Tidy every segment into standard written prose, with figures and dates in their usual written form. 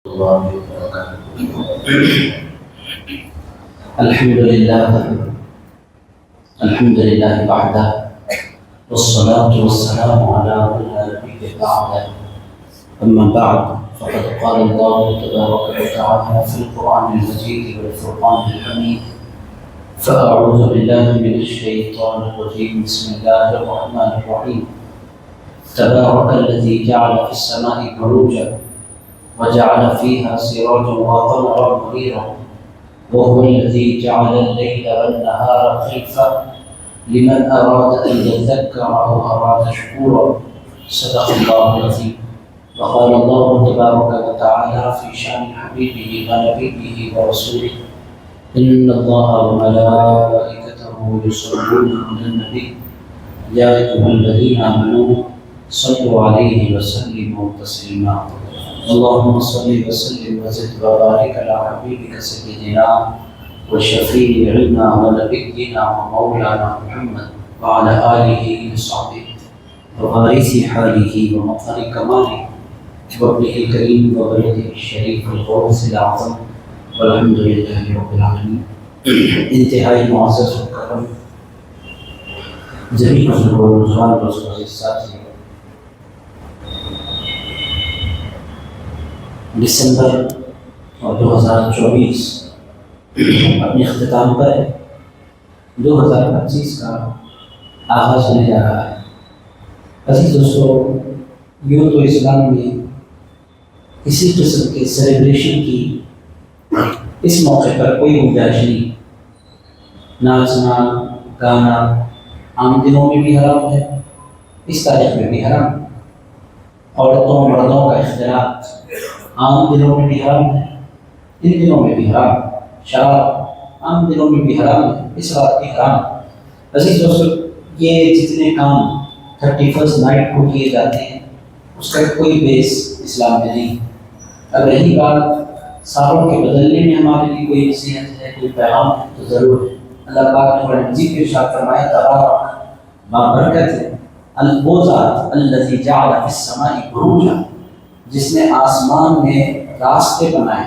الله وبركاته. الحمد لله وحده، والصلاة والسلام على من لا نبي بعده. أما بعد، فقد قال الله تبارك وتعالى في القرآن المجيد والفرقان الحميد: فأعوذ بالله من الشيطان الرجيم. بسم الله الرحمن الرحيم. تبارك الذي جعل في السماء بروجا وجعل فيها سراجا وقمرا منيرا وهو الذي جعل الليل والنهار خلفة لمن أراد أن يذكر أو أراد شكورا. صدق الله العظيم. وقال الله تبارك وتعالى في شأن حبيبه ونبيه ورسوله: إن الله وملائكته يصلون على النبي يا أيها الذين آمنوا صلوا عليه وسلموا تسليما. اللهم صل وسلم وزد وبارك على حبيبك سيدنا وشفيعنا ونبينا ومولانا محمد وعلى آله وصحبه ووارث حاله ومظهر كماله وابنه الكريم وولده الشريف الغوث الأعظم والحمد لله رب العالمين. انتہائی معزز و کرم جمیع بزرگوں نوجوان دوستوں کے ساتھ دسمبر 2024 اپنے اختتام پر 2025 کا آغاز ہونے جا رہا ہے. عزیز دوستو، یوں تو اسلام میں کسی قسم کے سیلیبریشن کی اس موقع پر کوئی گنجائش نہیں. ناچنا گانا عام دنوں میں بھی حرام ہے، اس تاریخ میں بھی حرام. عورتوں مردوں کا اختلاط عام دنوں میں بھی حرام ہے، ان دنوں میں بھی حرام. شراب عام دنوں میں بھی حرام ہے، اس رات بھی حرام. عزیز دوستو، یہ جتنے کام 31st نائٹ کو کیے جاتے ہیں اس کا کوئی بیس اسلام میں نہیں. اب رہی بات سالوں کے بدلنے میں ہمارے لیے کوئی نصیحت ہے، کوئی پیغام ہے تو ضرور ہے. اللہ پاک نے قرآن مجید میں ارشاد فرمایا: تبارک بابرکت ہے وہ ذات الذی جعل فی السماء بروجا، جس نے آسمان میں راستے بنائے،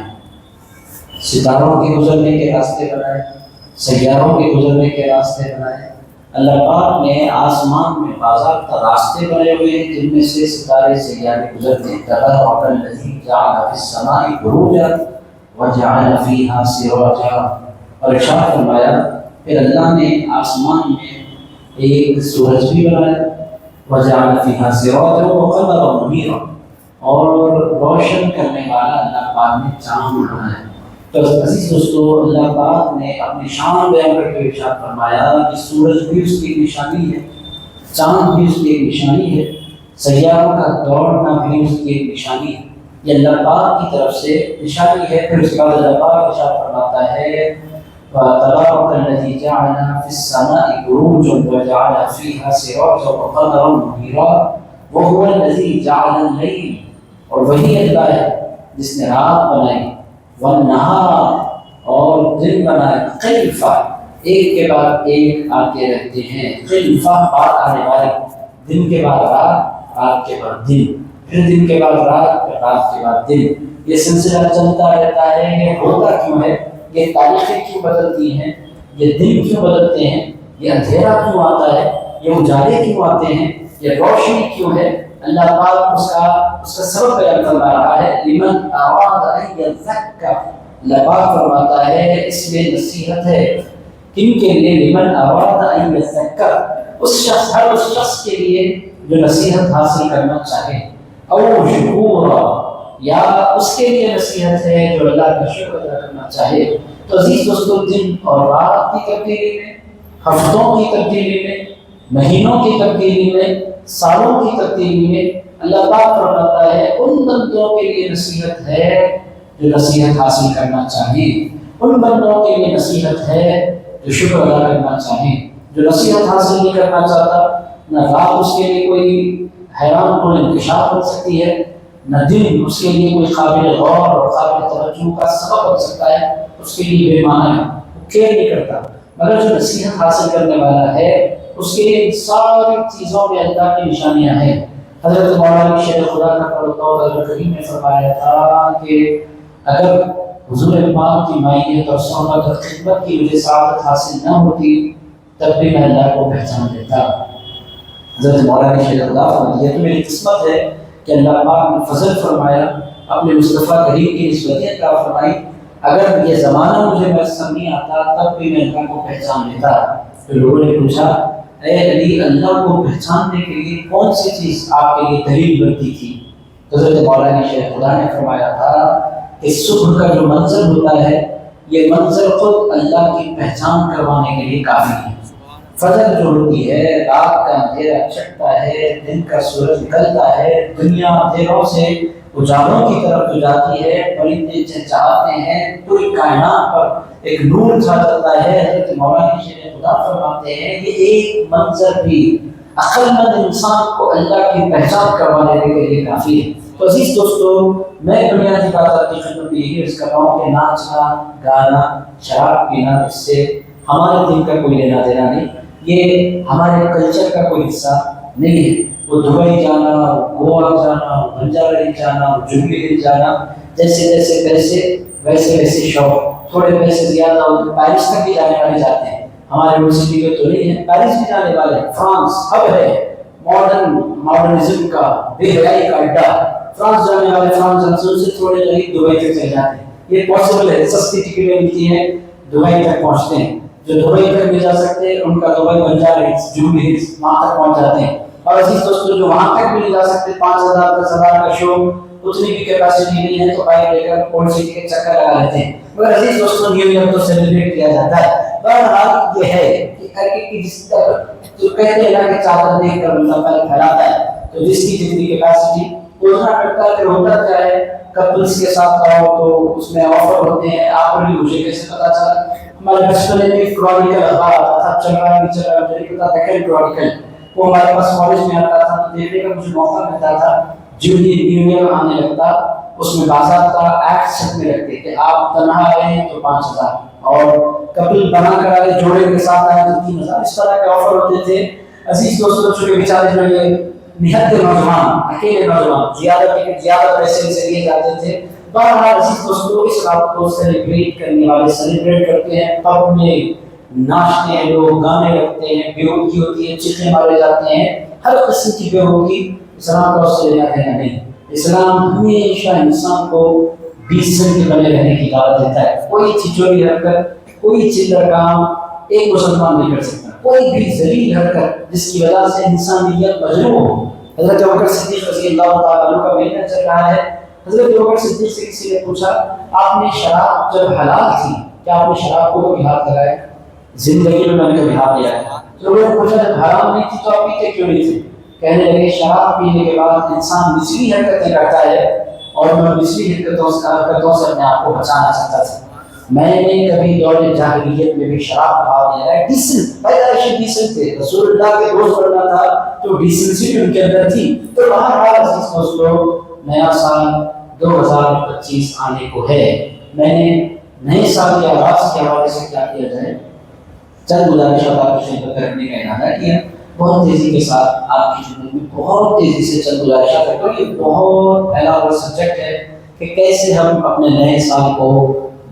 ستاروں کے گزرنے کے راستے بنائے، سیاروں کے گزرنے کے راستے بنائے. اللہ پاک نے آسمان میں باضابطہ راستے بنے ہوئے ہیں جن میں سے ستارے سیارے گزرتے ہیں. تبارک الذی جعل فی السماء بروجا وجعل فیہا سراجا. اور ارشاد فرمایا پھر اللہ نے آسمان میں ایک سورج بھی بنایا، وجعل فیہا سراجا وقمرا منیرا، اور روشن کرنے والا اللہ پاک نے چاند بنایا. تو عزیز دوستو، اللہ پاک نے اپنی شان بیان کرتے ہوئے ارشاد فرمایا کہ سورج بھی اس کی نشانی ہے، چاند بھی اس کی ایک نشانی ہے، سیاروں کا دوڑنا بھی اس کی ایک نشانی ہے. یہ اللہ پاک کی طرف سے نشانی ہے. پھر اس کے بعد اللہ پاک ارشاد فرماتا ہے: تبارک الذی جعل فی السماء بروجا وجعل فیہا سراجا وقمرا منیرا وہو الذی جعل اللیل، اور وہی اللہ ہے جس نے رات بنائی، والنہار، اور دن بنائے، خلفہ، ایک کے بعد ایک آتے رہتے ہیں. خلفہ بعد آنے والے، دن کے بعد رات، رات کے بعد دن، پھر دن کے بعد رات، پھر رات کے بعد دن. یہ سلسلہ چلتا رہتا ہے. یہ ہوتا کیوں ہے؟ یہ تاریخیں کیوں بدلتی ہیں؟ یہ دن کیوں بدلتے ہیں؟ یہ اندھیرا کیوں آتا ہے؟ یہ اجالے کیوں آتے ہیں؟ یہ روشنی کیوں ہے؟ اللہ پاک اس کا سبب بیان فرما رہا ہے: لمن اراد ان یذکر. اللہ پاک فرماتا ہے اس میں نصیحت ہے. کن کے لیے؟ لمن اراد ان یذکر، اس شخص، ہر اس شخص کے لیے جو نصیحت حاصل کرنا چاہے. او شکورا، یا اس کے لیے نصیحت ہے جو اللہ کا شکر ادا کرنا چاہے. تو عزیز دوستو، دن اور رات کی تبدیلی میں، ہفتوں کی تبدیلی میں، مہینوں کی تبدیلی میں، سالوں کی تبدیلی میں اللہ پاک فرماتا ہے ان بندوں کے لیے نصیحت ہے جو نصیحت حاصل کرنا چاہیں. ان بندوں کے لیے نصیحت ہے جو شکر ادا کرنا چاہیں. جو نصیحت حاصل نہیں کرنا چاہتا، نہ رات اس کے لیے کوئی حیران کن انکشاف بن سکتی ہے، نہ دن اس کے لیے کوئی قابل غور اور قابل توجہ کا سبب بن سکتا ہے. اس کے لیے بے معنی ہے، وہ کیئر نہیں کرتا. مگر جو نصیحت حاصل کرنے والا ہے اس کے ساری چیزوں میں اللہ کی نشانیاں ہیں. حضرت مولانا شیخ خدا کا اللہ کریم نے فرمایا تھا کہ اگر حضور پاک کی معیت اور صحبت اور خدمت کی مجھے سعادت حاصل نہ ہوتی تب بھی میں اللہ کو پہچان لیتا۔ حضرت مولانا شیخ خدا فرمایا کہ میری قسمت ہے کہ اللہ پاک نے فضل فرمایا، اپنے مصطفیٰ کریم کی نسبت عطا فرمائی، اگر یہ زمانہ مجھے میسر نہیں آتا تب بھی میں اللہ کو پہچان لیتا۔ تو لوگوں نے پوچھا اے علی، اللہ کو پہچاننے کے لیے کون سی چیز آپ کے لیے دلیل بنتی تھی؟ حضرت مولانا شیخ خدا نے فرمایا تھا کہ صبح کا جو منظر ہوتا ہے یہ منظر خود اللہ کی پہچان کروانے کے لیے کافی ہے۔ فجر جو ہوتی ہے، رات کا اندھیرا چھٹتا ہے، دن کا سورج نکلتا ہے، دنیا اندھیروں سے اجالوں کی طرف جو جاتی ہے، پرندے چہچہاتے ہیں، پوری کائنات پر ایک نور چھا جاتا ہے۔ حضرت مولانا شیخ خدا فرماتے ہیں کہ ایک منظر بھی عقل مند انسان کو اللہ کی پہچان کروانے کے لیے کافی ہے۔ تو عزیز دوستو، میں دنیا کی بات آپ کی خدمت میں یہی عرض کر رہا ہوں کہ ناچنا، گانا، شراب پینا، اس سے ہمارے دین کا کوئی لینا دینا نہیں، یہ ہمارے کلچر کا کوئی حصہ نہیں ہے۔ وہ دبئی جانا، گوا جانا، بنجارا جانا، جوبلی ہل جانا، جیسے جیسے پیسے ویسے ویسے شوق، تھوڑے پیسے زیادہ ہو تو پیرس تک بھی جانے والے جاتے ہیں۔ ہمارے یونیورسٹی کے تو نہیں ہے، پیرس بھی جانے والے ہیں۔ فرانس اب ہے ماڈرنزم کا بے حیائی کا اڈا، فرانس جانے والے فرانس جانسون سے تھوڑے قریب دبئی تک چلے جاتے ہیں۔ یہ پاسبل ہے، سستی ٹکٹیں ملتی ہیں، دبئی تک پہنچتے ہیں۔ جو دبئی تک بھی جا سکتے ہیں ان کا دبئی بنجارا ہلز، جوبلی ہلز، وہاں تک پہنچ جاتے ہیں۔ اور عزیز دوستو، جو وہاں تک بھی نہیں جا سکتے، 5,000 10,000 کا شو، اتنی بھی کیپیسٹی نہیں ہے، تو بائک لے کر اولڈ سٹی کے چکر لگا لیتے ہیں۔ مگر عزیز دوستو، نیو ایئر تو سیلیبریٹ کیا جاتا ہے۔ بہرحال یہ ہے کہ جس طرح جو کہتے ہیں کہ چادر دیکھ کر بندہ پہلے پھیلاتا ہے، تو جس کی جتنی کیپیسٹی اتنا کرتا ہے۔ پھر ہوتا کیا ہے، کپلس کے ساتھ آؤ تو اس میں آفر ہوتے ہیں۔ آپ کو بھی مجھے کیسے پتا چلا؟ ہمارے بچپن میں کرونیکل اخبار آتا تھا، چل رہا ہے نہیں چل رہا ہے مجھے پتا، ڈیکن کرونیکل، وہ ہمارے پاس کالج میں آتا تھا تو دیکھنے کا مجھے موقع ملتا تھا۔ جولی نیو آنے لگتا، اس میں باضابطہ ایکٹ چھپنے لگتے کہ آپ تنہا رہیں تو 5,000، اور کپل بنا کر آئے جوڑے کے ساتھ آئے تو 3,000، اس طرح کے آفر ہوتے تھے۔ عزیز دوستوں، چھوٹے بیچارے جو یہ نہت نوجوان، اکیلے نوجوان، زیادہ پیسے سے لیے جاتے تھے۔ بہرحال عزیز دوستوں، اس رات کو سیلیبریٹ کرنے والے سیلیبریٹ کرتے ہیں، پب میں ناچتے ہیں لوگ، گانے رکھتے ہیں، بیہودگی ہوتی ہے، چیخے مارے جاتے ہیں، ہر قسم کی بیہودگی۔ اسلام کا اس سے لینا دینا نہیں۔ اسلام ہمیشہ انسان کو ڈیسنٹ بنے رہنے کی دعوت دیتا ہے۔ کوئی چھچوری حرکت، کوئی چلر کام ایک مسلمان نہیں کر سکتا، کوئی بھی ذلیل حرکت جس کی وجہ سے انسانیت مجروح ہو۔ حضرت ابوبکر صدیق رضی اللہ تعالیٰ عنہ کا مہینہ چل رہا ہے۔ حضرت ابوبکر صدیق سے کسی نے پوچھا، آپ نے شراب جب حلال تھی کیا آپ نے شراب کو کبھی ہاتھ لگایا؟ زندگی میں نے کبھی ہاتھ لگایا۔ تو لوگوں نے پوچھا جب حرام نہیں تھی تو آپ پیتے کیوں نہیں تھے؟ کہنے لگے شراب پینے کے بعد انسان مثلی حرکتیں کرتا ہے اور میں مثلی حرکتوں سے اپنے آپ کو بچانا چاہتا تھا۔ میں نے کبھی دور جاہلیت میں بھی شراب کھا لیا ہے۔ ڈیسنٹ پیدائشی ڈیسنٹ تھے، رسول اللہ کے روز بڑھنا تھا تو ڈیسنسی بھی ان کے اندر تھی۔ تو بہرحال عزیز دوستو، نیا سال 2025 آنے کو ہے۔ میں نے نئے سال کے آغاز کے حوالے سے کیا کیا جائے، چند گزارشات آپ کی خدمت کرنے کا ارادہ کیا۔ بہت تیزی کے ساتھ آپ کی خدمت میں بہت تیزی سے چند گزارشات کرتا ہوں۔ یہ بہت پہلا اور سبجیکٹ ہے کہ کیسے ہم اپنے نئے سال کو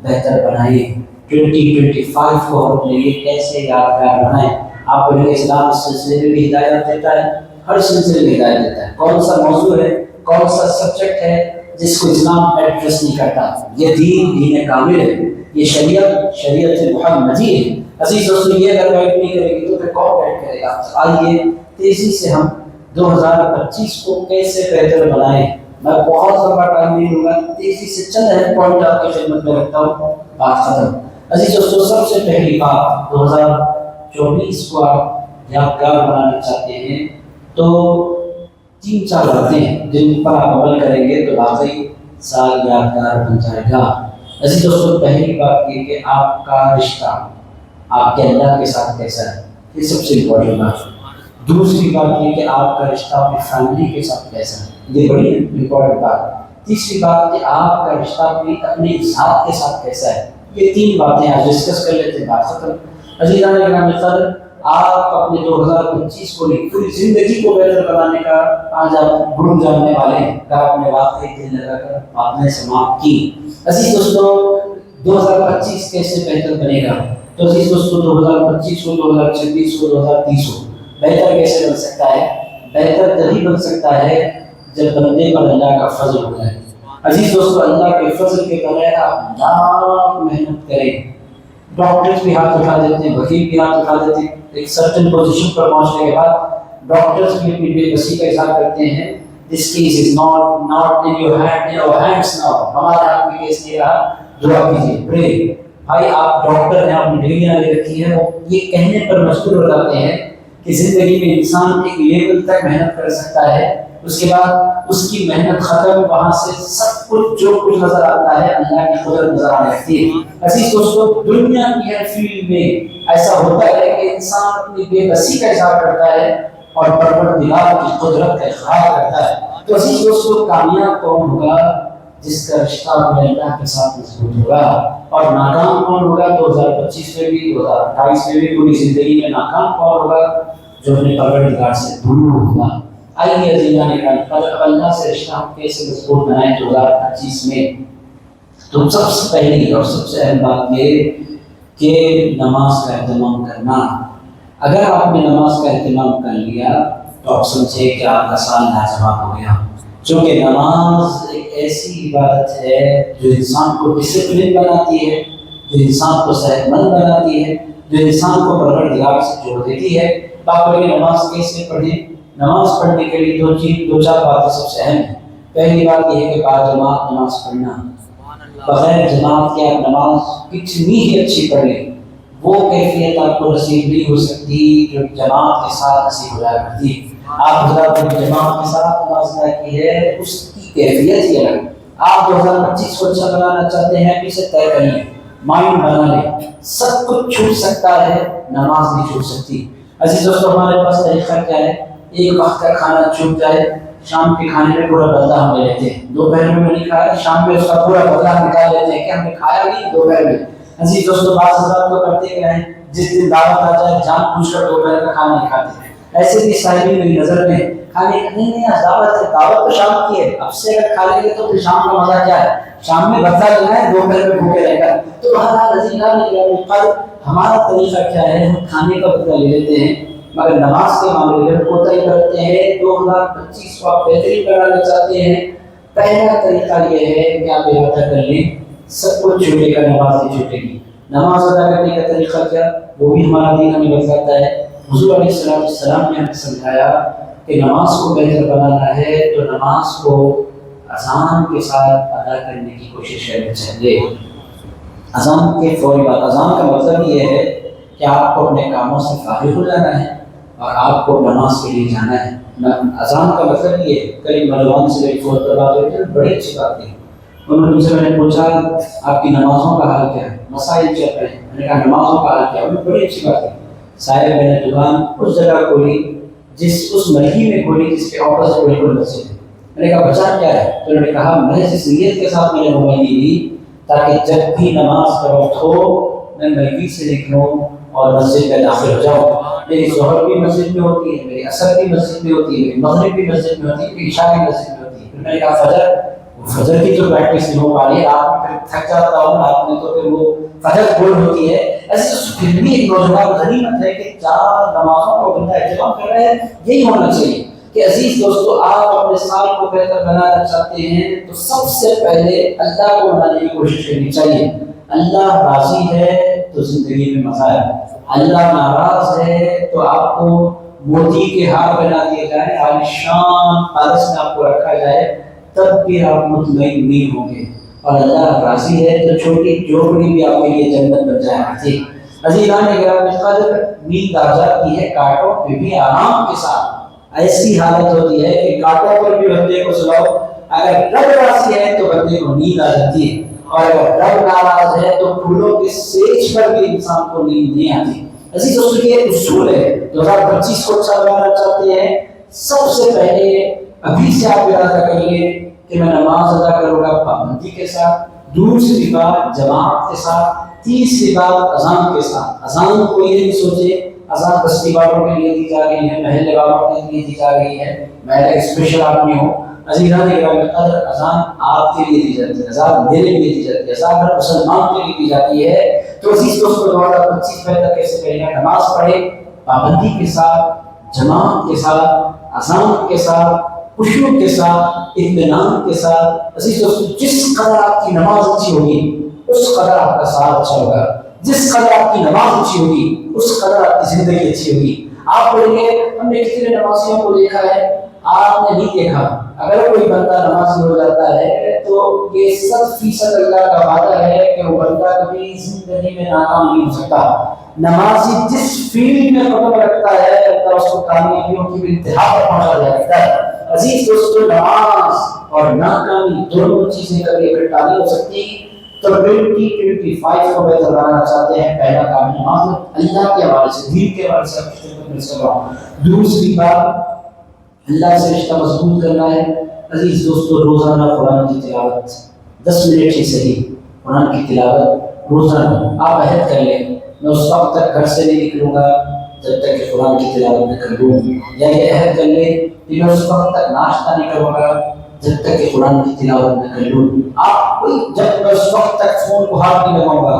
بہتر بنائیں، 2025 کو ہم اپنے لیے کیسے یادگار بنائیں۔ آپ کو اسلام اس سلسلے میں بھی ہدایت دیتا ہے، ہر سلسلے میں ہدایت دیتا ہے۔ کون سا موضوع ہے، کون سا سبجیکٹ ہے جس کو اسلام ایڈریس نہیں کرتا؟ یہ دین کامل ہے، یہ شریعت محمدی ہے۔ عزیز دوستو، یہ اگر گائیڈ نہیں کرے گی تو پھر کون گائیڈ کرے گا؟ آئیے تیزی سے ہم 2025 کو کیسے بہتر بنائیں۔ میں بہت لمبا ٹائم نہیں لوں گا، تیزی سے چند اہم پوائنٹ آپ کی خدمت میں رکھتا ہوں، بات ختم۔ عزیز دوستو، سب سے پہلی بات، 2024 کو آپ یادگار بنانا چاہتے ہیں تو 3-4 باتیں ہیں جن پر آپ عمل کریں گے تو واقعی سال یادگار بن جائے گا۔ عزیز دوستو، پہلی بات یہ کہ آپ کا رشتہ آپ کے اللہ کے ساتھ کیسا ہے، یہ سب سے امپورٹنٹ بات ہے۔ دوسری بات یہ کہ آپ کا رشتہ اپنی فیملی کے ساتھ کیسا ہے، یہ بڑی امپورٹنٹ بات۔ تیسری بات کہ آپ کا رشتہ اپنی ذات کے ساتھ کیسا ہے۔ یہ 3 باتیں آج ڈسکس کر لیتے ہیں، بات ختم۔ عزیزان گرامی قدر، آپ اپنے 2025 کو نہیں پوری زندگی کو بہتر بنانے کا آج آپ گرم جاننے والے ہیں کہ آپ نے واقعی دل لگا کر آپ نے سماپت کی۔ عزیز دوستوں 2025 کیسے بہتر بنے گا؟ تو عزیز دوستوں 2025 کو 2026 کو 2030 کو بہتر کیسے بن سکتا ہے؟ بہتر تبھی بن سکتا ہے جب بندے پر اللہ کا فضل ہو جائے۔ عزیز دوستوں اللہ کے فضل کے بغیر آپ لاکھ محنت کریں، ڈاکٹرز بھی ہاتھ اٹھا دیتے ہیں، وکیل بھی ہاتھ اٹھا دیتے ہیں، ایک سرٹن پوزیشن پر پہنچنے کے بعد ڈاکٹرز بھی اپنی بے بسی کا اظہار کرتے ہیں، this case is not in your hands now, ہمارے ہاتھ میں کیس نہیں رہا، دعا کیجیے، پرے۔ بھائی آپ ڈاکٹر ہیں، آپ نے ڈگریاں لے رکھی ہے، وہ یہ کہنے پر مجبور ہو جاتے ہیں کہ زندگی میں انسان ایک لیول تک محنت کر سکتا ہے، اس کے بعد اس کی محنت ختم، وہاں سے سب کچھ جو کچھ نظر آتا ہے اللہ کی قدرت نظر آنے لگتی ہے۔ عزیز دوستوں دنیا کی ہر فیلڈ میں ایسا ہوتا ہے کہ انسان اپنی بے بسی کا اظہار کرتا ہے اور پروردگار کی قدرت کا اقرار کرتا ہے۔ تو عزیز دوستوں کامیاب کون ہوگا؟ جس کا رشتہ اللہ کے ساتھ مضبوط ہوگا۔ اور ناکام کون ہوگا؟ 2025 میں بھی 2028 میں بھی پوری زندگی میں ناکام کون ہوگا؟ جو اپنے پروردگار سے دور ہوگا۔ آئیے عزیزان اکرام اللہ سے رشتہ ہم کیسے مضبوط بنائیں 2025 میں؟ تو سب سے پہلی اور سب سے اہم بات یہ کہ نماز کا اہتمام کرنا۔ اگر آپ نے نماز کا اہتمام کر لیا تو آپ سمجھے کہ آپ کا سال لاجواب ہو گیا، چونکہ نماز ایک ایسی عبادت ہے جو انسان کو ڈسپلن بناتی ہے، جو انسان کو صحت مند بناتی ہے، جو انسان کو پروردگار سے جوڑ دیتی ہے۔ باقی نماز کیسے پڑھیں؟ نماز پڑھنے کے لیے دو چار باتیں سب سے اہم ہیں۔ پہلی بات یہ ہے کہ باجماعت نماز پڑھنا۔ بغیر جماعت کے آپ نماز کتنی ہی اچھی پڑھ لیں، وہ کیفیت آپ کو نصیب نہیں ہو سکتی جو جماعت کے ساتھ نصیب ہو جایا کرتی ہے۔ آپ حضرات نے جماعت کے ساتھ نماز ادا کی ہے، اس کی کیفیت ہی الگ۔ آپ 2025 کو اچھا بنانا چاہتے ہیں، اسے طے کریے، مائنڈ بنا لیں۔ سب کچھ چھوٹ سکتا ہے، نماز نہیں چھوٹ سکتی۔ عزیز دوستو ہمارے پاس طریقہ کیا ہے؟ ایک وقت کا کھانا چھوٹ جائے، شام کے کھانے میں پورا بدلہ ہم لے لیتے ہیں۔ دوپہر میں نہیں کھایا، شام میں اس کا پورا بدلہ نکال لیتے ہیں کہ ہم نے کھایا نہیں دوپہر میں۔ عزیز دوستو بعض حضرات تو کرتے کیا ہیں، جس دن دعوت آ جائے جان بوجھ کر دوپہر کا کھانا نہیں کھاتے ہیں۔ ایسے بھی صاحبی میری نظر میں کھانے نہیں دعوت ہے، دعوت تو شام کی ہے، اب سے اگر کھا لیں گے تو پھر شام کا مزہ کیا ہے؟ شام میں بدلہ لینا ہے، دوپہر میں بھوکے رہ کر۔ تو بہرحال عزیزان ہمارا طریقہ کیا ہے؟ ہم کھانے کا بدلہ لے لیتے ہیں، مگر نماز کے معاملے میں کوتاہی کرتے ہیں۔ 2025 کو آپ بہترین بنانا چاہتے ہیں، پہلا طریقہ یہ ہے کہ آپ ارادہ کر لیں سب کچھ چھوٹے گا، نماز نہیں چھوٹے گی۔ نماز ادا کرنے کا طریقہ کیا؟ وہ بھی ہمارا دین ہمیں بتاتا ہے۔ حضور علیہ السلام نے ہمیں سمجھایا کہ نماز کو بہتر بنانا ہے تو نماز کو اذان کے ساتھ ادا کرنے کی کوشش کرنی چاہیے۔ اذان کے فوری بعد، اذان کا مطلب یہ ہے کہ آپ کو اپنے کاموں سے فارغ ہو جانا ہے اور آپ کو نماز کے لیے جانا ہے۔ اذان کا مطلب یہ ہے، کئی نوجوان سے میری فوت پر بات ہوئی تھی، بڑی اچھی بات تھی۔ انہوں نے مجھ سے میں نے پوچھا آپ کی نمازوں کا حال کیا ہے؟ مسائل چل رہے ہیں۔ میں نے کہا نمازوں کا حال کیا ہے؟ انہوں نے بڑی اچھی بات ہے، صاحب میں نے دکان اس جگہ کھولی اس مرحی میں کھولی جس کے اپوزٹ بالکل مسجد ہے۔ میں نے کہا بچہ کیا ہے؟ تو انہوں نے کہا میں جس نیت کے ساتھ میں نے موبائل لی تاکہ جب بھی نماز کا وقت ہو میں مرحی سے نکلوں اور مسجد میں داخل ہو جاؤں۔ میری ظہر بھی مسجد میں ہوتی ہے، میری عصر بھی مسجد میں ہوتی ہے، میری مغرب بھی مسجد میں ہوتی ہے، میری عشاء بھی مسجد میں ہوتی ہے۔ پھر میں نے کہا فجر کی تو پریکٹس نہیں ہو پا رہی ہے، رات میں پھر تھک جاتا ہوں، رات میں تو پھر وہ فجر بول ہوتی ہے۔ ایسے پھر بھی ایک نوجوان غنیمت ہے کہ 4 نمازوں کو بندہ اہتمام کر رہا ہے۔ یہی ہونا چاہیے کہ عزیز دوستو آپ اپنے سال کو بہتر بنانا چاہتے ہیں تو سب سے پہلے اللہ کو منانے کی کوشش کرنی چاہیے۔ اللہ راضی ہے تو زندگی میں مزہ ہے، اللہ ناراض ہے تو آپ کو موتی کے ہار بنا دیا جائے، عالیشان پالس میں آپ کو رکھا جائے، تب بھی آپ مطمئن نہیں ہوں گے۔ اور اللہ راضی ہے تو چھوٹی جھوپڑی بھی آپ کے لیے جنت بن جائے گی۔ عزیزان اگر قدر نیند آ جاتی ہے کانٹوں پہ بھی آرام کے ساتھ، ایسی حالت ہوتی ہے کہ کانٹوں پر بھی بندے کو سلاؤ، اگر رب راضی ہے تو بندے کو نیند آ جاتی ہے، اور اگر رب ناراض ہے تو پھولوں کے سیج پر بھی انسان کو نیند نہیں آتی۔ عزیز دوستو یہ اصول ہے۔ 2025 کو اچھا بنانا چاہتے ہیں، سب سے پہلے ابھی سے آپ ارادہ کریے کہ میں نماز ادا کروں گا پابندی کے ساتھ، دوسری بات جماعت کے ساتھ، تیسری بات اذان کے ساتھ۔ اذان کو یہ نہیں سوچے اذان بستی والوں کے لیے دی جا رہی ہے، محلے والوں کے لیے دی جا رہی ہے، محلے ایک اسپیشل آدمی ہو، عزیزان قدر اذان آپ کے لیے دی جاتی ہے، اذان میرے لیے دی جاتی ہے، اذان ہر مسلمان کے لیے دی جاتی ہے۔ تو عزیز دوستو 2025 میں تک کیسے پہلے نماز پڑھے پابندی کے ساتھ، جماعت کے ساتھ، اذان کے ساتھ، خشوع کے ساتھ، اطمینان کے ساتھ۔ عزیز دوستو جس قدر آپ کی نماز اچھی ہوگی اس قدر آپ کا سال اچھا ہوگا، جس قدر آپ کی نماز اچھی ہوگی اس قدر آپ کی زندگی اچھی ہوگی۔ آپ بولیں گے ہم نے کتنے نمازیوں کو دیکھا ہے، آپ نے نہیں دیکھا۔ اگر کوئی بندہ نمازی ہو جاتا ہے تو یہ 100% اللہ کا وعدہ ہے کہ وہ بندہ کبھی زندگی میں ناکام نہیں ہو سکتا۔ نمازی جس فیلڈ میں قدم رکھتا ہے اللہ اس کو کامیابیوں کی انتہا پر پہنچا دیتا ہے۔ عزیز دوستو نماز اور ناکامی دونوں چیزیں کبھی اکٹھا نہیں ہو سکتی۔ تو 2025 کو بہتر بنانا چاہتے ہیں، پہلا کام نماز اللہ کے حوالے سے، دین کے حوالے سے دوسری بات اللہ سے رشتہ مضبوط کرنا ہے۔ عزیز دوستو روزانہ قرآن کی تلاوت 10 منٹ ہی صحیح، قرآن کی تلاوت روزانہ آپ عہد کر لیں میں اس وقت تک گھر سے نہیں نکلوں گا جب تک کہ قرآن کی تلاوت نہ کر لوں، یا یہ عہد کر لیں کہ میں اس وقت تک ناشتہ نہیں کروں گا جب تک کہ قرآن کی تلاوت نہ کر لوں۔ آپ کوئی جب میں اس وقت تک فون کو ہاتھ نہیں لگاؤں گا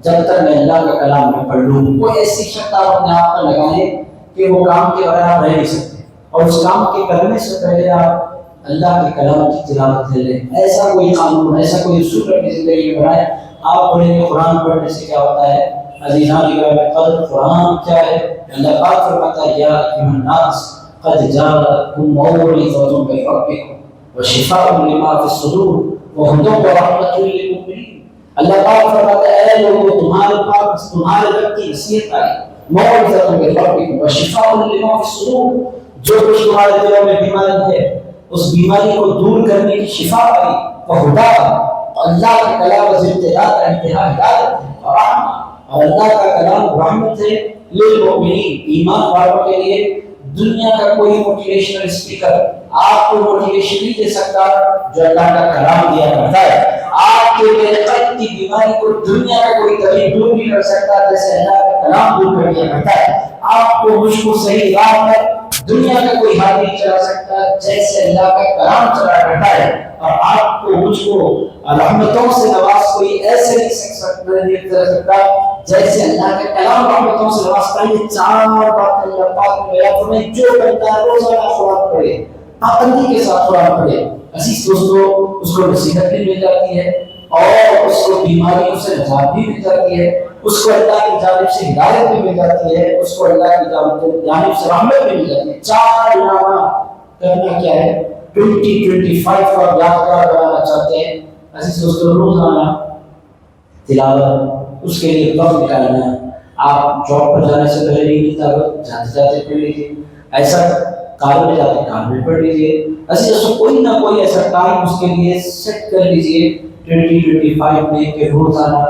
جب تک میں اللہ کا کلام نہ پڑھ لوں۔ کوئی ایسی شرط آپ اپنے آپ پر لگائیں کہ وہ کام کے بغیر آپ رہ نہیں سکتے، اور اس کام کے کرنے سے پہلے آپ اللہ کے کلام کی تلاوت کر لیں۔ ایسا کوئی قانون، ایسا کوئی اصول اپنی زندگی میں بنائیں۔ آپ بولیں گے قرآن پڑھنے سے کیا ہوتا ہے؟ عزیزان قدر قرآن کیا ہے؟ اللہ پاک فرماتا ہے یا ایھا الناس قد جاءکم موعظۃ من ربکم وشفاء لما فی الصدور وہدی ورحمۃ للمؤمنین۔ اللہ پاک فرماتا ہے اے لوگوں تمہارے پاس تمہارے رب کی نصیحت آئی، موعظۃ من ربکم وشفاء لما فی الصدور، جو کچھ تمہارے دلوں میں بیماری ہے اس بیماری کو دور کرنے کی شفا آئی، وہدا اللہ کا کلام ابتدا کا انتہا ہدایت ہے، اور اللہ کا کلام رحمت ہے للمؤمنین، ایمان والوں کے لیے۔ دنیا کا کوئی موٹیویشنل اسپیکر آپ کو موٹیویشن نہیں دے سکتا جو اللہ کا کلام دیا کرتا ہے۔ آپ کے میرے قلب کی بیماری کو دنیا کا کوئی طبیب دور نہیں کر سکتا جیسے اللہ کا کلام دور کر دیا کرتا ہے۔ آپ کو مجھ کو صحیح راہ پر دنیا کا کوئی ہاتھ نہیں چلا سکتا جیسے اللہ کا کلام چلا کرتا ہے، اور آپ کو مجھ کو رحمتوں سے نواز کوئی ایسے نہیں سکتا جیسے اللہ کا کلام رحمتوں سے نوازتا ہے۔ یہ چار باتیں اللہ پاک نے بیان فرمائی، جو بندہ روزانہ قرآن پڑھے، پابندی کے ساتھ قرآن پڑھے، عزیز دوستو اس کو نصیحت بھی مل جاتی ہے اور اس کو بیماریوں سے نجات بھی مل جاتی ہے، اس کو اللہ کی جانب سے ہدایت بھی مل جاتی ہے، اس کو اللہ کی جانب سے رحمت بھی مل جاتی ہے۔ چار انعامات کرنا کیا ہے 2025 کو آپ یادگار بنانا چاہتے ہیں۔ عزیز دوستو روزانہ تلاوت، اس کے لیے وقت نکالنا۔ آپ جاب پر جانے سے پہلے نہیں ملتا وقت، جاتے جاتے پڑھ لیجیے، ایسا کار میں جاتے کار میں پڑھ لیجیے۔ عزیز دوستو کوئی نہ کوئی ایسا ٹائم اس کے لیے سیٹ کر لیجیے 2025 میں کہ روزانہ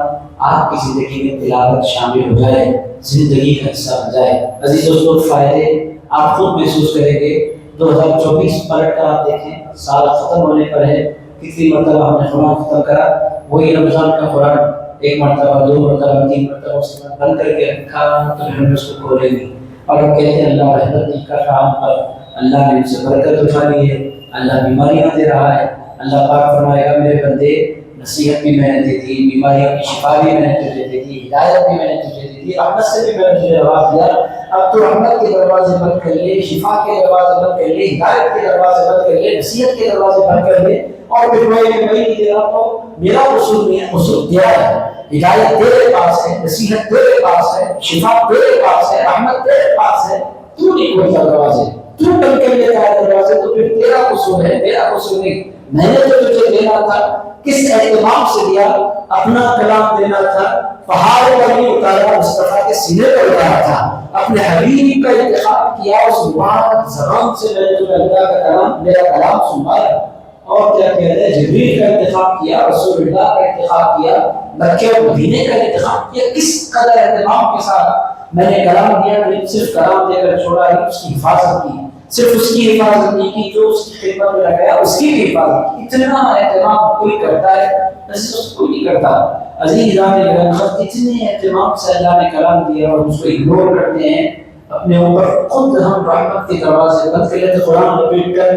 آپ کی زندگی میں تلاوت شامل ہو جائے، زندگی کا حصہ بن جائے۔ عزیز دوستو فائدے آپ خود محسوس کریں گے۔ 2024 پلٹ کر آپ دیکھیں، سال ختم ہونے پر ہے، کتنی مرتبہ ہم نے قرآن ختم کرا، وہی رمضان کا قرآن ایک مرتبہ، دو مرتبہ، تین مرتبہ اس نے بند کر کے رکھا تو ہم نے اس کو کھولے نہیں، اور ہم کہتے ہیں اللہ رحمت نہیں کر رہا ہم پر، اللہ نے ان سے برکت اٹھا لی ہے، اللہ بیماریاں دے رہا ہے۔ اللہ پاک فرمائے گا میرے بندے نصیحت بھی میں نے دی تھی، بیماریوں کی شفا بھی میں نے تجھے دی تھی، ہدایت بھی میں نے تجھے دی تھی، رحمت سے بھی میں نے تجھے جواب دیا۔ اب تو رحمت کے دروازے بند کر لے، شفا کے دروازے بند کر لے، ہدایت کے دروازے بند کر لے، نصیحت کے دروازے بند کر لے، اور پھر میں نہیں دے رہا تو میرا قصور نہیں ہے، قصور دیا ہے۔ ہدایت تیرے پاس ہے، نصیحت تیرے پاس ہے، شفا تیرے پاس ہے، رحمت تیرے پاس ہے، تو نہیں کھولتا دروازے، تو بند کر لیتا ہے دروازے، تو پھر تیرا قصور ہے، میرا قصور نہیں۔ میں نے جو تجھے دینا تھا کس اہتمام سے دیا، اپنا کلام دینا تھا، پہاڑ پر نہیں اتارا، مصطفیٰ کے سینے پر اتارا تھا، اپنے حبیب کا انتخاب کیا، اس مبارک زبان سے میں نے تمہیں اللہ کا کلام، میرا کلام سنوایا۔ اور کیا کہتے ہیں، جبریل کا انتخاب کیا، رسول اللہ کا انتخاب کیا، مکہ اور مدینے کا انتخاب کیا، کس قدر اہتمام کے ساتھ میں نے کلام دیا، صرف کلام دے کر چھوڑا ہی، اس کی حفاظت کی، صرف اس کی حفاظت نہیں کی، جو اس کی خدمت میں لگایا اس کی بھی حفاظت کی۔ اتنا اہتمام کوئی کرتا ہے ایسے اس کو نہیں کرتا۔ عزیزان گرامی، اتنے اہتمام سے اللہ نے کلام دیا اور اس کو اگنور کرتے ہیں اپنے اوپر۔ خود ہم رحمت کے دروازے بند کر لیتے، قرآن لپیٹ کر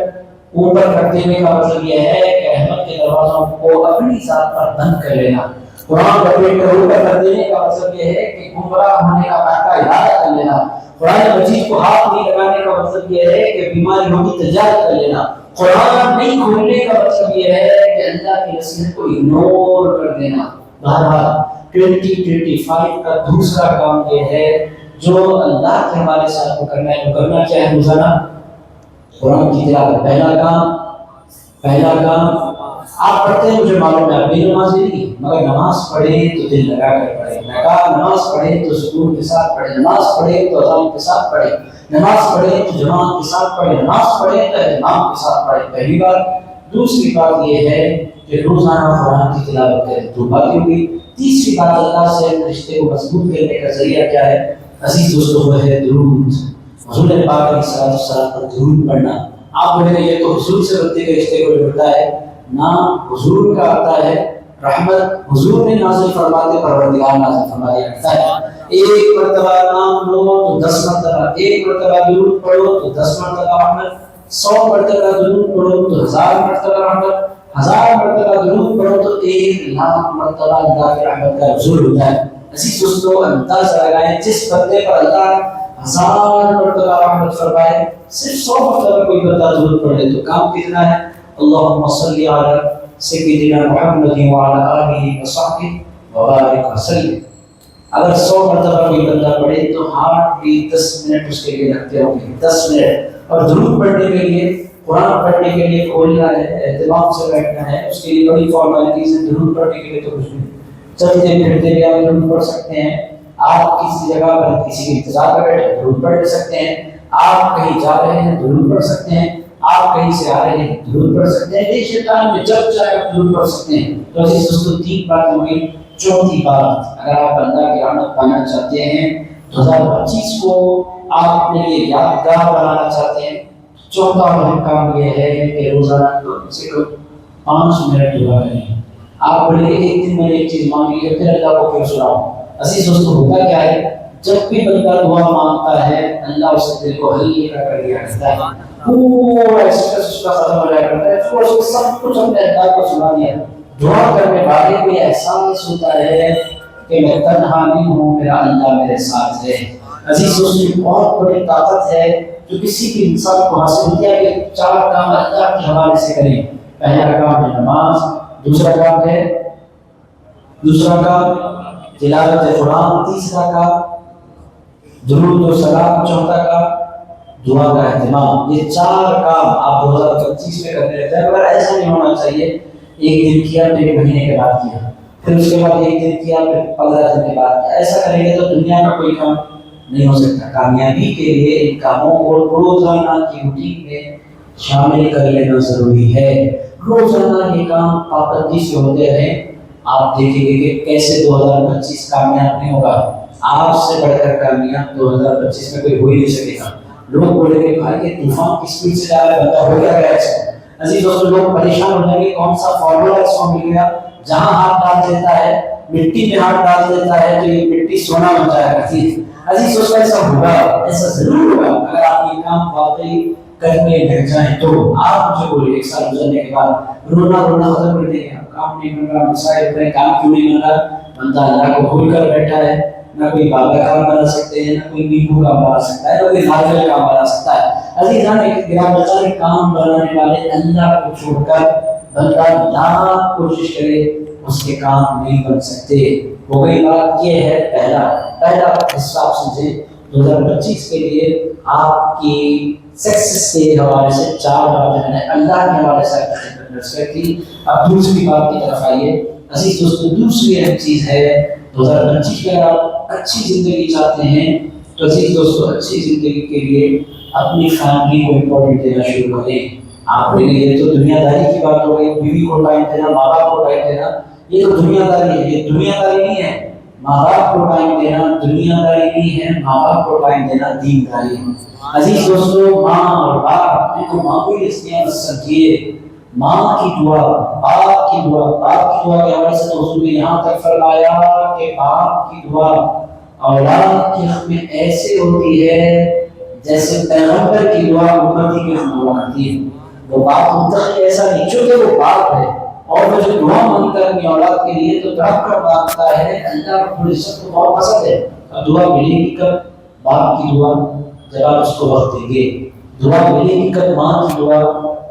اوپر کر دینے کا مطلب یہ ہے کہ رحمت کے دروازوں کو اپنی ذات پر بند کر لینا۔ قرآن لپیٹ کر اوپر کر دینے کا مطلب یہ ہے کہ گمراہ ہونے کا راستہ ہدایت کر لینا۔ قرآن مجید کو ہاتھ نہیں لگانے کا مطلب یہ ہے کہ بیماریوں کی تجارت کر لینا۔ قرآن نہیں کھولنے کا مطلب یہ ہے کہ اللہ کی نصیحت کو اگنور کر دینا۔ بہرحال 2025 کا دوسرا کام یہ ہے جو اللہ کے ہمارے ساتھ کو کرنا ہے، جو کرنا کیا ہے؟ روزانہ قرآن کی تلاوت۔ پہلا کام آپ پڑھتے ہیں، مجھے معلوم ہے آپ بے نمازی نہیں، مگر نماز پڑھے تو دل لگا کر پڑھے۔ میں کہا نماز پڑھے تو سکون کے ساتھ پڑھے، نماز پڑھے تو اذان کے ساتھ پڑھے، نماز پڑھے تو جماعت کے ساتھ پڑھے، نماز پڑھے تو اہتمام کے ساتھ پڑھے۔ پہلی بات۔ دوسری بات یہ ہے کہ روزانہ قرآن کی تلاوت کریں۔ دو باتیں ہوئی۔ تیسری بات، اللہ سے رشتے کو مضبوط کرنے کا ذریعہ کیا ہے؟ عزیز دوستو، وہ ہے درود۔ حضور پاک علیہ الصلوۃ پر درود پڑھنا۔ آپ بولیں گے یہ تو حضور سے بندے کے رشتے کو جوڑتا ہے۔ نہ، حضور کا آتا ہے رحمت، حضور نے نازل فرماتے، پروردگار نازل فرماتے کرتا ہے۔ ایک مرتبہ نام لو تو 10 مرتبہ، ایک مرتبہ درود پڑھو تو 10 مرتبہ رحمت، 100 مرتبہ درود پڑھو تو 1000 مرتبہ رحمت، 1000 مرتبہ درود پڑھو تو 1,00,000 مرتبہ اللہ کی رحمت کا نزول ہوتا ہے۔ عزیز دوستو، اندازہ لگائیں جس بندے پر اللہ 1000 مرتبہ رحمت فرمائے، صرف 100 مرتبہ کوئی بندہ درود پڑھ لے تو کام کتنا ہے؟ اللہم صلی علی سیدنا محمد وعلی آلہ وصحبہ وبارک وسلم۔ اگر 100 مرتبہ کوئی بندہ پڑھے تو ہارٹ بھی 10 منٹ اس کے لیے لگتے ہوں گے، 10 منٹ۔ اور درود پڑھنے کے لیے، قرآن پڑھنے کے لیے کھولنا ہے، اہتمام سے بیٹھنا ہے، اس کے لیے بڑی فارمیلٹیز ہیں۔ درود پڑھنے کے لیے تو کچھ نہیں، چلتے پھرتے بھی آپ درود پڑھ سکتے ہیں۔ آپ کسی جگہ پر کسی کے انتظار میں بیٹھے درود پڑھ سکتے ہیں۔ آپ کہیں جا رہے ہیں درود پڑھ سکتے ہیں۔ آپ کہیں سے آ رہے ہیں درود پڑھ سکتے ہیں۔ دیش شیطان میں جب چاہے آپ درود پڑھ سکتے ہیں۔ تو عزیز دوستو، 3 باتیں ہوئی۔ چوتھی بات، اگر آپ اللہ کی رحمت پانا چاہتے ہیں، 2025 کو آپ اپنے لیے یادگار بنانا چاہتے ہیں، چوتھا اہم کام یہ ہے کہ روزانہ کم سے کم 5 منٹ دعا کریں۔ آپ بولے ایک دن میں ایک چیز مانگی ہے پھر اللہ کو کیوں سناؤں؟ عزیز دوستو، ہوتا کیا ہے، جب بھی بندہ دعا مانگتا ہے اللہ اس کے دل کو ہلکا کر دیا کرتا ہے، پورا اسٹریس اس کا ختم ہو جایا کرتا ہے، پھر اس کو سب کچھ اپنے اللہ کو سنا دیا۔ دعا کرنے والے کو یہ احساس ہوتا ہے کہ میں تنہا نہیں ہوں، میرا اللہ میرے ساتھ ہے۔ عزیز دوستو، بہت بڑی طاقت ہے جو کسی بھی انسان کو حاصل ہوتی ہے کہ 4 کام اللہ کے حوالے سے کریں۔ پہلا کام ہے نماز، دوسرا کام تلاوت قرآن، تیسرا کام درود و سلام، چوتھا کام دعا کا اہتمام۔ یہ 4 کام آپ 2025 میں کرتے رہتے ہیں، مگر ایسا نہیں ہونا چاہیے ایک دن کیا پھر 1 مہینے کے بعد کیا، پھر اس کے بعد 1 دن کیا پھر 15 دن کے بعد کیا۔ ایسا کریں گے تو دنیا کا کوئی کام نہیں ہو سکتا۔ کامیابی کے لیے ان کاموں کو روزانہ کی روٹین میں شامل کر لینا ضروری ہے۔ روزانہ یہ کام پابندی سے ہوتے رہیں، آپ دیکھیں گے کہ کیسے 2025 کامیاب نہیں ہوگا۔ آپ سے بڑھ کر کامیاب 2025 میں کوئی ہو ہی نہیں سکے گا۔ لوگ بولیں گے بھائی یہ طوفان کی سپیڈ سے جا رہا ہے، بندہ ہو گیا ہے اس کو۔ عزیز دوستو، لوگ پریشان ہو جائیں گے کون سا فارمولا اس کو مل گیا، جہاں ہاتھ ڈال دیتا ہے مٹی میں ہاتھ ڈال دیتا ہے تو یہ مٹی سونا بن جائے گا۔ عزیز دوستو، ایسا ہوگا، ایسا ضرور ہوگا اگر آپ یہ کام واقعی کرنے لگ جائیں تو۔ آپ مجھے بولے 1 سال گزرنے کے بعد رونا ختم کر دیں گے، کام نہیں بن رہا، مسائل بڑے، کام کیوں نہیں بن رہا؟ بندہ اللہ کو بھول کر بیٹھا ہے، نہ کوئی بابا کام بنا سکتے ہیں، نہ کوئی نیبو کام بنا سکتا ہے، نہ کوئی ناریل کام بنا سکتا ہے۔ عزیزان گرامی، کام بنانے والے اللہ کو چھوڑ کر بندہ لاکھ کوشش کرے اس کے کام نہیں بن سکتے۔ وہ گئی بات، یہ ہے پہلا حصہ آپ سمجھیں 2025 کے لیے آپ کی سکسس کے حوالے سے 4 باتیں میں نے اللہ کے حوالے سے کی۔ اب دوسری بات کی طرف آئیے۔ عزیز دوستو، دوسری اہم چیز ہے 2025 میں آپ اچھی زندگی چاہتے ہیں تو عزیز دوستو اچھی زندگی کے لیے اپنی فیملی کو امپورٹنٹ دینا شروع کریں۔ آپ نے یہ تو دنیا داری کی بات ہو گئی، بیوی کو ٹائم دینا، ماں باپ کو ٹائم دینا، یہ تو دنیا داری ہے، یہ دنیا داری نہیں ہے۔ ماں باپ کو ٹائم دینا دنیا داری نہیں ہے، ماں باپ کو ٹائم دینا دین داری ہے۔ عزیز دوستو، ماں اور باپ ان کو معمولی ہستیاں مت سمجھیے۔ ماں کی دعا، باپ کی دعا، باپ کی دعا کے حوالے سے حضور نے یہاں تک فرمایا کہ باپ کی دعا اولاد کے حق میں ایسے ہوتی ہے جیسے پیغمبر کی دعا امتی کے حق میں ہوتی ہے۔ وہ باپ متقی ایسا نہیں، چونکہ وہ باپ ہے اور وہ جو دعا مانگتا ہے اپنی اولاد کے لیے تو رب کا مانگتا ہے، اللہ رب العزت کو بہت پسند ہے۔ اب دعا ملے گی کب؟ باپ کی دعا جب آپ اس کو وقت دیں گے، دعا ملے گی کب؟ ماں کی دعا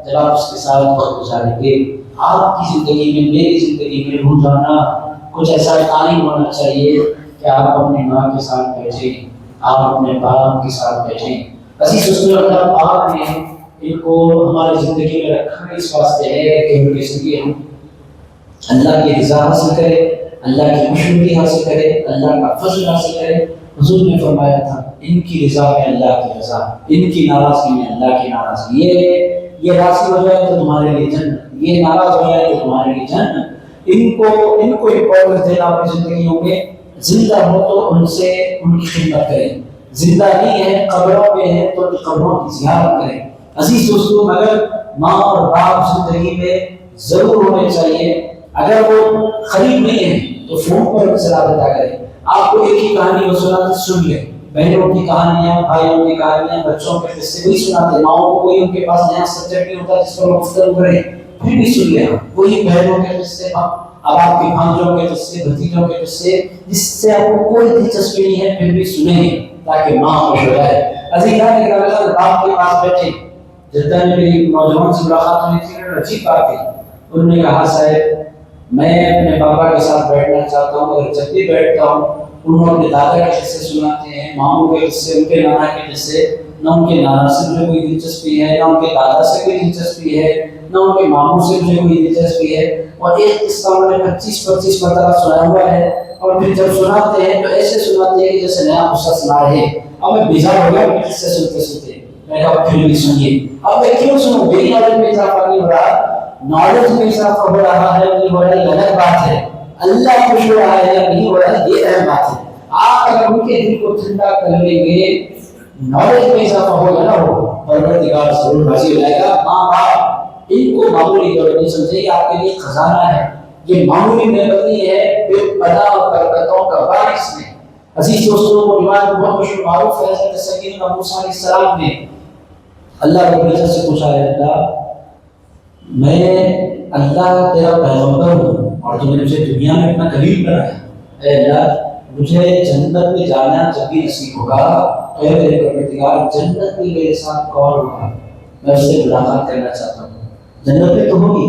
جب آپ اس کے ساتھ وقت گزاریں گے۔ آپ کی زندگی میں، میری زندگی میں روزانہ کچھ ایسا ٹائم ہونا چاہیے کہ آپ اپنی ماں کے ساتھ بیٹھیں، آپ اپنے باپ کے ساتھ بیٹھیں۔ عزیز دوستو، اللہ پاک نے ان کو ہماری زندگی میں رکھا اس واسطے ہے کہ ان کے ذریعے ہم اللہ کی رضا حاصل کرے، اللہ کی خوشنودی حاصل کرے، اللہ کا فضل حاصل کرے۔ حضور نے فرمایا تھا ان کی رضا میں اللہ کی رضا، ان کی ناراضگی میں اللہ کی ناراضگی۔ یہ راضی ہو جائے تو تمہارے لیے جنت، یہ ناراض ہو جائے تو تمہارے لیے جنت۔ ان کو امپورٹنس دینا اپنی زندگیوں میں، زندہ ہو تو ان سے ان کی خدمت کریں، زندہ نہیں ہے قبروں میں ہے تو قبروں کی زیارت کریں۔ عزیز دوستو، مگر ماں اور باپ زندگی میں ضرور ہونے چاہیے۔ اگر وہ قریب نہیں ہے تو فون پر ان سے رابطہ کریں۔ آپ کو ایک ہی کہانی وہ سناتے سن لیں، بہنوں کی کہانیاں، بھائیوں کی کہانیاں، بچوں کے قصے وہی سناتے، ماؤں کو کوئی ان کے پاس نیا سبجیکٹ نہیں ہوتا جس پر وہ گفتگو کریں، پھر بھی سن لیں وہی بہنوں کے قصے، اب آپ کے بھانجوں کے قصے، بھتیجوں کے قصے، جس سے آپ کو کوئی دلچسپی نہیں ہے پھر بھی سنیں تاکہ ماں خوش ہو جائے۔ عزیزان اگر باپ کے پاس بیٹھے، جدہ میں میری نوجوان سے ملاقات ہوئی تھی، انہوں نے عجیب بات کی، انہوں نے کہا صاحب میں اپنے پاپا کے ساتھ بیٹھنا چاہتا ہوں، مگر جب بھی بیٹھتا ہوں انہوں اپنے دادا کے قصے سناتے ہیں، ماموں کے قصے، ان کے نانا کے قصے، نہ ان کے نانا سے مجھے کوئی دلچسپی ہے، نہ ان کے دادا سے کوئی دلچسپی ہے، نہ ان کے ماموں سے مجھے کوئی دلچسپی ہے، اور ایک قصہ انہوں نے 25 مرتبہ سنایا ہوا ہے، اور پھر جب سناتے ہیں تو ایسے سناتے ہیں کہ جیسے نیا قصہ سنا رہے ہیں۔ اب میں بیزار ہو گیا اپنے قصے سنتے سنتے، میں کہا پھر بھی سنیے۔ اب میں کیوں سنوں؟ میری نالج میں اضافہ نہیں ہو رہا، نالج میں اضافہ ہو رہا ہے، نہیں ہو رہا ہے، الگ بات ہے۔ اللہ خوش ہو رہا ہے یا نہیں ہو رہا ہے، یہ اہم بات ہے۔ آپ اگر ان کے دل کو ٹھنڈا کر لیں گے، نالج میں اضافہ ہوگا نا، وہ پروردگار ضرور راضی ہو جائے گا۔ ماں باپ ان کو معمولی طور پر نہیں سمجھے، یہ آپ کے لیے خزانہ ہے، یہ معمولی نعمت نہیں ہے، بے پناہ اور برکتوں کا بارش ہے۔ عزیز دوستوں، وہ روایت بہت مشہور معروف ہے، حضرت سیدنا موسیٰ علیہ السلام نے اللہ رب العزت سے پوچھا ہے، اللہ میں اللہ تیرا پیغمبر ہوں اور تو نے مجھے دنیا میں اپنا قریب بنایا، اے اللہ مجھے جنت میں جانا جب بھی نصیب ہوگا تو اے میرے پروردگار جنت میں میرے ساتھ کون ہوگا، میں اس سے ملاقات کرنا چاہتا ہوں۔ جنت میں تو ہوگی،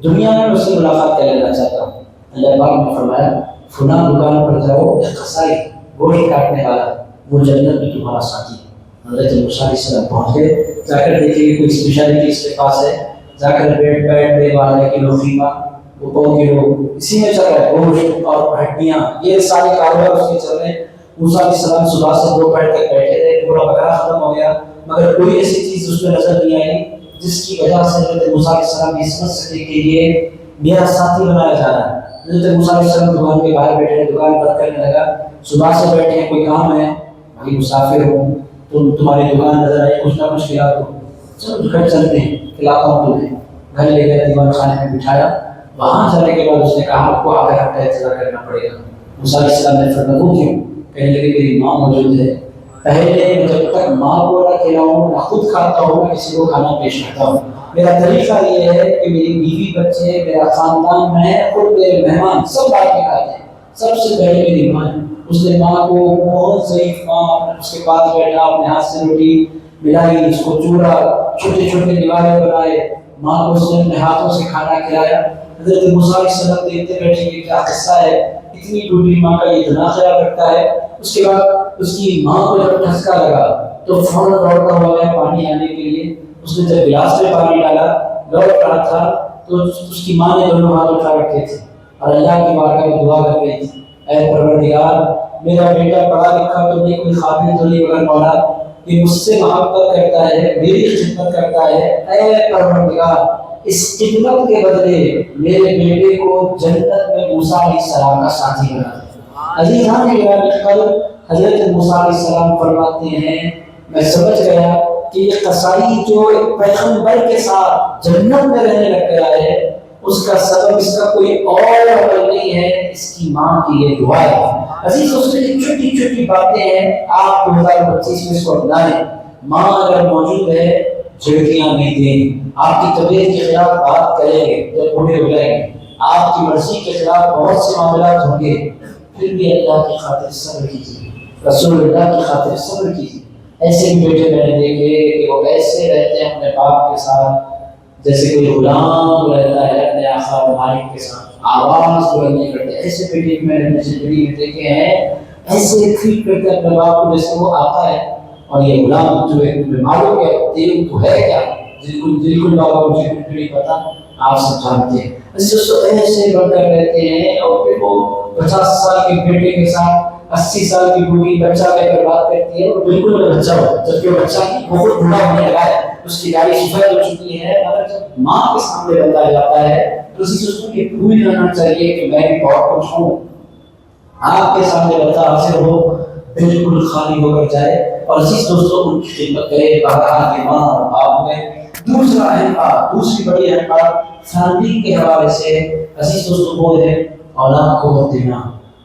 دنیا میں اس سے ملاقات کر لینا چاہتا ہوں۔ اللہ پاک نے فرمایا فلاں دکان پر جاؤ، ایک قصائی گوشت کاٹنے والا وہ جنت میں تمہارا ساتھی ہے۔ حضرت موسیٰ علیہ السلام پہنچ گئے، جا کر دیکھیں کہ کوئی اسپیشلٹی اس کے پاس ہے، جا کر بیٹھ دے والے کلو قیمہ، وہ 2 کلو اسی میں چل رہا ہے، گوشت اور ہڈیاں، یہ سارے کاروبار اس کے چل رہے ہیں۔ موسیٰ علیہ السلام صبح سے دوپہر تک بیٹھے رہے، پورا بکرا ختم ہو گیا، مگر کوئی ایسی چیز اس میں نظر نہیں آئی جس کی وجہ سے حضرت موسیٰ علیہ السلام یہ سمجھ سکے کہ یہ میرا ساتھی بنایا جا رہا ہے۔ حضرت موسیٰ علیہ السلام دکان کے باہر بیٹھے ہیں، دکان بند کرنے لگا، صبح سے بیٹھے ہیں، کوئی کام ہے؟ بھائی مسافر ہوں، تمہاری دکان نظر آئی، کچھ نہ کچھ کھلا دو، چلو گھر چلتے ہیں، کھلاتا ہوں تمہیں۔ گھر لے گئے، دیوان خانے میں بٹھایا، وہاں جانے کے بعد اس نے کہا آپ کو آدھا گھنٹہ انتظار کرنا پڑے گا۔ موسیٰ علیہ السلام نے فرمایا وہ کیوں؟ کہنے لگے میری ماں موجود ہے، پہلے جب تک ماں کو نہ کھلاؤں نہ خود کھاتا ہوں نہ کسی کو کھانا پیش کرتا ہوں۔ میرا طریقہ یہ ہے کہ میری بیوی بچے، میرا خاندان، میں خود، میرے مہمان سب بات کے کھاتے ہیں، سب سے پہلے میری ماں ہے۔ اس نے ماں کو، بہت ضعیف ماں، اس کے پاس بیٹھا، اپنے ہاتھ سے روٹی ملائی، اس کو چورا، چھوٹے چھوٹے دیوارے بنائے، ماں کو اس نے اپنے ہاتھوں سے کھانا کھلایا۔ حضرت موسیٰ علیہ السلام دیکھتے بیٹھے کہ کیا قصہ ہے، اتنی ٹوٹی ماں کا یہ اتنا خیال رکھتا ہے۔ اس کے بعد اس کی ماں کو جب ٹھسکا لگا تو فوراً دوڑتا ہوا ہے پانی آنے کے لیے۔ اس نے جب گلاس میں پانی ڈالا، لوٹ رہا تھا تو اس کی ماں نے دونوں ہاتھ اٹھا رکھے تھے اور اللہ کی بارگاہ میں دعا کر رہی تھی، اے پروردگار میرا بیٹا پڑھا لکھا تو نہیں، کوئی قابل تو نہیں، مگر مولا یہ مجھ سے محبت کرتا ہے، میری خدمت کرتا ہے، اے پروردگار اس خدمت کے بدلے میرے بیٹے کو جنت میں موسیٰ علیہ السلام کا ساتھی بنا دے۔ عزیزان کل حضرت موسیٰ علیہ السلام فرماتے ہیں میں سمجھ گیا کہ یہ قصائی جو ایک پیغمبر کے ساتھ جنت میں رہنے لگ گیا ہے اس کا سبب اس کا کوئی اور عمل نہیں ہے، اس کی ماں کی یہ دعا ہے۔ عزیز اس میں چھوٹی چھوٹی باتیں ہیں، آپ 2025 میں اس کو اپنائیں۔ ماں اگر موجود ہے جھڑکیاں نہیں دیں، آپ کی طبیعت کے خلاف بات کریں گے جب بوڑھے ہو جائیں گے، آپ کی مرضی کے خلاف بہت سے معاملات ہوں گے، پھر بھی اللہ کی خاطر صبر کیجیے، رسول اللہ کی خاطر صبر کیجیے۔ ایسے بھی بیٹے میں نے دیکھے کہ وہ ایسے رہتے ہیں اپنے باپ کے ساتھ جیسے کوئی غلام رہتا ہے اپنے آقا و مالک کے ساتھ، آواز بلند نہیں کرتے۔ ایسے بیٹے میں نے زندگی میں دیکھے ہیں، ایسے ٹریٹ کرتے اپنے باپ کو جیسے وہ آقا ہے اور یہ غلام جو ہے تمہیں معلوم ہے دین تو ہے کیا، بالکل بابا مجھے کچھ نہیں پتا، آپ سب جانتے ہیں۔ ایسے بن کر رہتے ہیں اور پھر وہ 50 سال کے بیٹے کے ساتھ 80 سال کی بوڑھی بچہ لے کر بات کرتی ہے، وہ بالکل وہ بچہ ہو، جبکہ وہ بچہ بہت بوڑھا ہونے لگا ہے، اس کی گاڑی سفید ہو چکی ہے، مگر جب ماں کے سامنے بندہ جاتا ہے تو اسی دوستوں کی بھول جانا چاہیے کہ میں بھی بہت کچھ ہوں۔ آپ کے سامنے بندہ حاضر ہو بالکل خالی ہو کر جائے اور عزیز دوستوں ان کی خدمت کرے، بہرحال کے ماں اور باپ میں۔ دوسرا اہم بات، دوسری بڑی اہم بات فیملی کے حوالے سے عزیز دوستوں وہ ہے اولاد کو وقت دینا،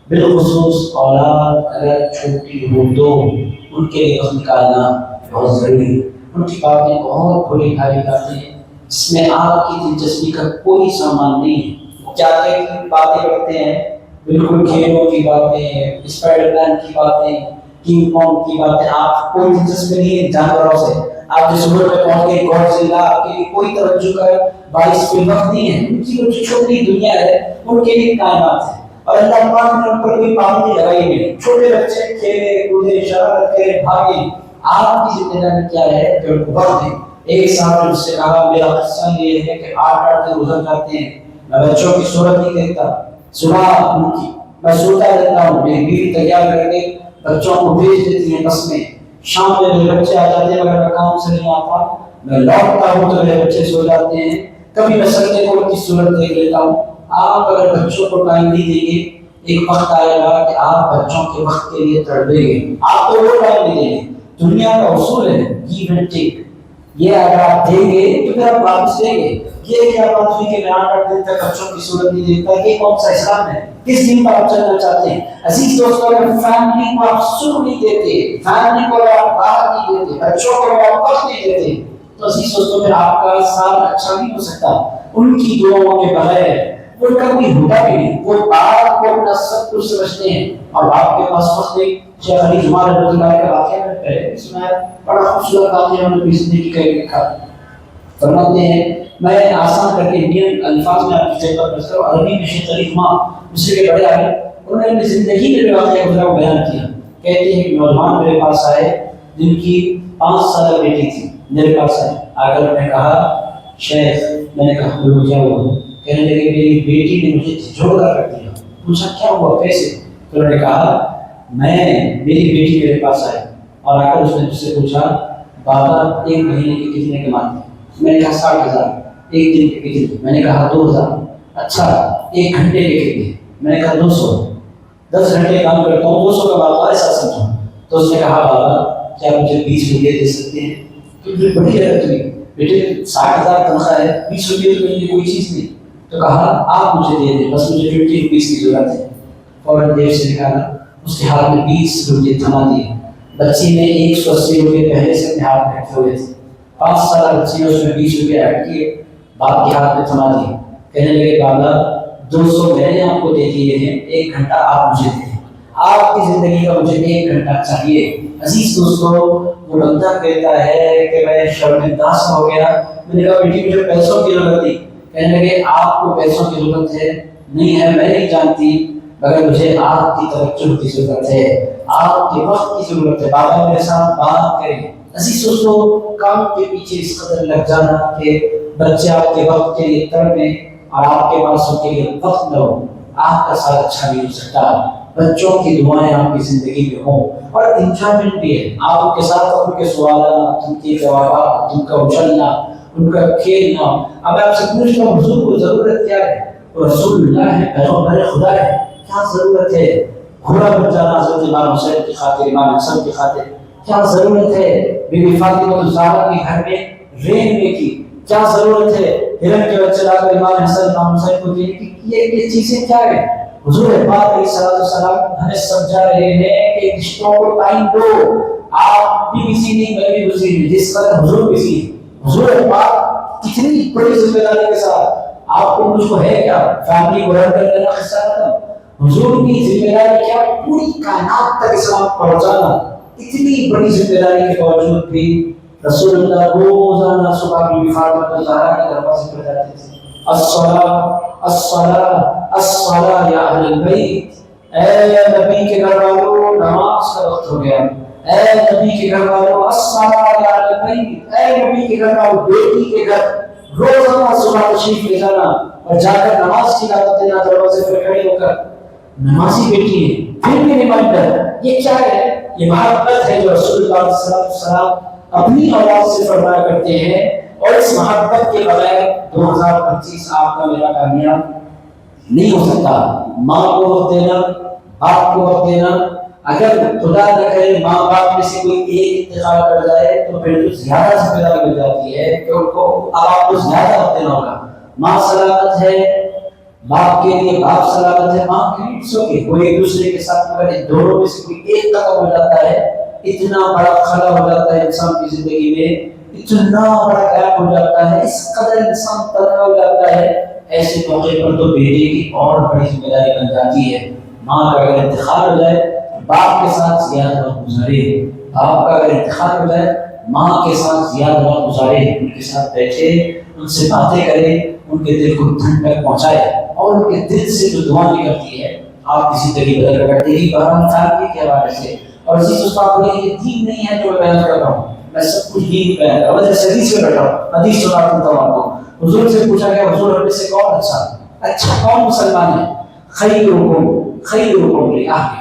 بالخصوص اولاد اگر چھوٹی ہو تو ان کے لیے وقت نکالنا بہت ضروری ہے۔ ان کی باتیں بہت بڑی بھاری باتیں ہیں جس میں آپ کی دلچسپی کا کوئی سامان نہیں ہے، وہ کیا کیا باتیں کرتے ہیں، بالکل کھیلوں کی باتیں، اسپائڈر مین کی باتیں، کنگ کانگ کی باتیں، آپ کوئی دلچسپی نہیں ہے جانوروں سے۔ آپ جس عمر میں پہنچ گئے گاڈزیلا آپ کے لیے کوئی توجہ کا باعث کوئی وقت نہیں ہے، ان کی جو چھوٹی دنیا ہے ان کے لیے کائنات ہے اور اللہ پاک نے ان پر کوئی پابندی لگائی نہیں۔ چھوٹے بچے کھیلے کودے شرارت کرے بھاگے، آپ کی ذمہ داری کیا ہے کہ ان کو وقت دیں۔ ایک صاحب نے مجھ سے کہا میرا قصہ یہ ہے کہ 8 دن گزر جاتے ہیں میں بچوں کی صورت نہیں دیکھتا، صبح ان کی میں سوتا رہتا ہوں، میری بیوی تیار کر کے بچوں کو بھیج دیتی ہیں بس میں، شام میں میرے بچے آ جاتے ہیں، اگر میں کام سے نہیں آتا میں لوٹتا ہوں تو میرے بچے سو جاتے ہیں، کبھی میں سنڈے کو ان کی صورت دیکھ لیتا ہوں۔ آپ اگر بچوں کو ٹائم نہیں دیں گے ایک وقت آئے گا کہ آپ بچوں کے وقت کے لیے تڑپیں گے، آپ تو وہ ٹائم نہیں دیں گے۔ دنیا کا اصول ہے گیو اینڈ ٹیک، یہ اگر آپ دیں گے تو پھر آپ واپس دیں گے۔ یہ کیا بات ہوئی کہ میں 8 دن تک بچوں کی صورت نہیں دیکھتا، یہ کون سا اسلام ہے؟ کس دن پر آپ چلنا چاہتے ہیں؟ عزیز دوستوں اگر فیملی کو آپ سکھ نہیں دیتے، فیملی کو اگر آپ باہر نہیں دیتے، بچوں کو اگر آپ وقت نہیں دیتے تو عزیز دوستوں پھر آپ کا سال اچھا نہیں ہو سکتا۔ ان کی دعاؤں کے بغیر ان کا کوئی ہوتا بھی نہیں، وہ باپ کو اپنا سب کچھ سمجھتے ہیں اور آپ کے پاس وقت نہیں۔ شیخ علی جمعہ رحمۃ اللہ کا واقعہ ہے، اس میں بڑا خوبصورت واقعہ انہوں نے اپنی زندگی کا لکھا۔ فرماتے ہیں میں آسان کر کے انڈین الفاظ میں آپ کی خدمت میں کروں، عربی میں شیخ علی جمعہ مصر کے بڑے عالم، انہوں نے اپنی زندگی میں جو واقعہ گزرا وہ بیان کیا۔ کہتے ہیں کہ نوجوان میرے پاس آئے جن کی 5 سالہ بیٹی تھی، میرے پاس آئے، آ کر انہوں نے کہا شیخ، میں نے کہا بولو کیا ہوا؟ کہنے لگے میری بیٹی نے مجھے جھوڑ کر رکھ دیا۔ پوچھا کیا ہوا کیسے؟ تو انہوں نے کہا میری بیٹی میرے پاس آئی اور آ کر اس نے مجھ سے پوچھا بابا ایک مہینے کے کتنے کماتے ہیں؟ میں نے کہا 60,000۔ ایک دن کے کتنے؟ میں نے کہا 2,000۔ اچھا ایک گھنٹے کے کتنے؟ میں نے کہا 200۔ 10 گھنٹے کام کرتا ہوں 200 کا بابا ایسا سمجھا۔ تو اس نے کہا بابا کیا مجھے 20 روپئے دے سکتے ہیں؟ تو پھر بڑی حیرت ہوئی، بیٹے 60,000 تنخواہ ہے، 20 روپئے تو میرے کوئی چیز نہیں۔ تو کہا آپ مجھے دے دیں، بس مجھے 50 روپیز کی ضرورت ہے۔ فوراً جیب سے نکالا، اس کے ہاتھ میں 20 روپئے تھما دیے۔ بچی نے 180 روپئے پہلے سے اپنے ہاتھ میں رکھے ہوئے تھے، 5 سالہ بچی نے اس میں 20 روپئے ایڈ کیے، باپ کے ہاتھ میں تھما دیے۔ کہنے لگے بابا 200 میں نے آپ کو دے دیے ہیں، 1 گھنٹہ آپ مجھے دے دیں، آپ کی زندگی کا مجھے 1 گھنٹہ چاہیے۔ عزیز دوستوں وہ بندہ کہتا ہے کہ میں شرمندہ ہو گیا، میں نے کہا بیٹی مجھے پیسوں کی ضرورت تھی۔ کہنے لگے آپ کو پیسوں کی ضرورت ہے نہیں ہے میں نہیں جانتی، مگر مجھے آپ کی توجہ کی ضرورت ہے، آپ کے وقت کی ضرورت ہے، بابا میرے ساتھ بات کریں۔ عزیز دوستوں کام کے پیچھے اس قدر لگ جانا کہ بچے آپ کے وقت کے لیے تڑپیں اور آپ کے پاس ان کے لیے وقت نہ ہو، آپ کا سال اچھا نہیں ہو سکتا۔ بچوں کی دعائیں آپ کی زندگی میں ہوں اور انجوائمنٹ بھی ہے، آپ ان کے ساتھ ان کے سوالات، ان کے جوابات، ان کا اچھلنا، ان کا کھیلنا۔ اب آپ سے پوچھتا ہوں حضور کو ضرورت کیا ہے؟ رسول اللہ ہے، پیغمبر خدا ہے، کیا ضرورت ہے؟ گھوڑا بن جانا حضرت امام حسین کی خاطر، امام حسن کی خاطر؟ کیا ضرورت ہے بی بی فاطمہ الزہرا کے گھر میں رہنے کی؟ کیا ضرورت ہے ہرن کے بچے لا کر امام حسن امام حسین کو دینے کی؟ یہ چیزیں کیا ہے؟ حضور پاک علیہ السلام ہمیں سمجھا رہے ہیں کہ رشتوں کو ٹائم دو. آپ بھی بزی نہیں، میں بھی بزی نہیں، جس قدر حضور بزی. حضور پاک کتنی بڑی ذمہ داری کے ساتھ آپ کو مجھ کو ہے کیا فیملی کو رن کر لینا قصہ ختم. حضور کی ذمہ داری کیا؟ پوری کائنات تک اسلام پہنچانا. اتنی بڑی ذمہ داری کے باوجود بھی رسول اللہ روزانہ صبح بی فاطمہ الزہرا کے دروازے پر جاتے تھے. الصلاۃ الصلاۃ الصلاۃ یا اہل البیت، اے نبی کے گھر والوں نماز کا وقت ہو گیا. اے نبی کے گھر والوں الصلاۃ یا اہل البیت، اے نبی کے گھر والوں بیٹی کے گھر روزانہ صبح تشریف لے جانا اور جا کر نماز کی دعوت دینا. دروازے پر کھڑے ہو کر نمازی بیٹی ہے پھر بھی ریمائنڈر. یہ کیا ہے؟ یہ محبت ہے جو رسول اللہ صلی اللہ علیہ وسلم اپنی اولاد سے فرمایا کرتے ہیں. اور اس محبت کے بغیر 2025 آپ کا میرا کامیاب نہیں ہو سکتا. ماں کو وقت دینا، باپ کو وقت دینا. اگر خدا نہ کرے ماں باپ میں سے کوئی ایک انتقال کر جائے تو پھر تو زیادہ ذمہ داری مل جاتی ہے کہ ان کو آپ کو زیادہ وقت دینا ہوگا. ماں سلامت ہے باپ کے لیے، باپ سلامت ہے ماں کے لیے. سو کہ کوئی ایک دوسرے کے ساتھ مگر ان دونوں میں سے کوئی ایک ختم ہو جاتا ہے، اتنا بڑا خلا ہو جاتا ہے انسان کی زندگی میں، اتنا بڑا گیپ ہو جاتا ہے، اس قدر انسان تنہا ہو جاتا ہے. ایسے موقع پر تو بیٹے کی اور بڑی ذمہ داری بن جاتی ہے. ماں کا اگر انتقال ہو جائے باپ کے ساتھ زیادہ وقت گزارے. باپ کا اگر انتقال ہو جائے ماں کے ساتھ زیادہ وقت گزارے، ان کے ساتھ بیٹھے، ان سے باتیں کرے، ان کے دل کو ٹھنڈک پہنچائے اور ان کے دل سے جو دعا نکلتی ہے آپ کی زندگی بدل کر کرتے ہی بہرحال فیملی کے حوالے سے. اور اسی دوستوں کو یہ دین نہیں ہے جو میں بیان کر رہا ہوں، میں سب کچھ دین بیان کر رہا ہوں. جیسے حدیث میں بیٹھا ہوں، حدیث سناتا ہوں آپ کو. حضور سے پوچھا گیا حضور ہم میں سے کون اچھا کون مسلمان ہے؟ خیرکم لأہلہ.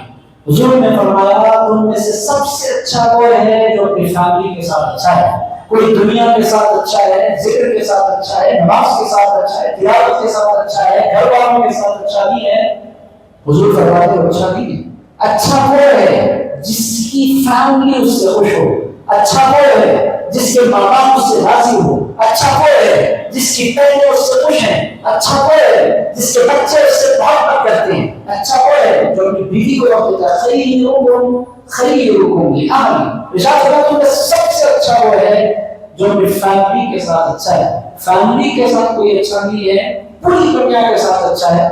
حضور نے فرمایا تم میں سے سب سے اچھا وہ ہے جو اپنی فیملی کے ساتھ اچھا ہے. کوئی دنیا کے ساتھ اچھا ہے، ذکر کے ساتھ اچھا ہے، نماز کے ساتھ اچھا ہے، تلاوت کے ساتھ اچھا ہے، گھر والوں کے ساتھ اچھا نہیں ہے. حضور فرماتے ہیں اچھا نہیں ہے. اچھا وہ ہے جس کی فیملی اس سے خوش ہو. اچھا وہ ہے جس کے ماں باپ اس سے راضی ہو. اچھا وہ ہے جس کی بہنیں اس سے خوش ہیں. اچھا وہ ہے جس کے بچے اس سے محبت کرتے ہیں. اچھا وہ ہے جو اپنی بیوی کو وقت دیتا ہے. خیرکم لأہلہ. ارشاد فرماتے ہیں سب سے اچھا وہ ہے جو اپنی فیملی کے ساتھ اچھا ہے. فیملی کے ساتھ کوئی اچھا نہیں ہے، پوری دنیا کے ساتھ اچھا ہے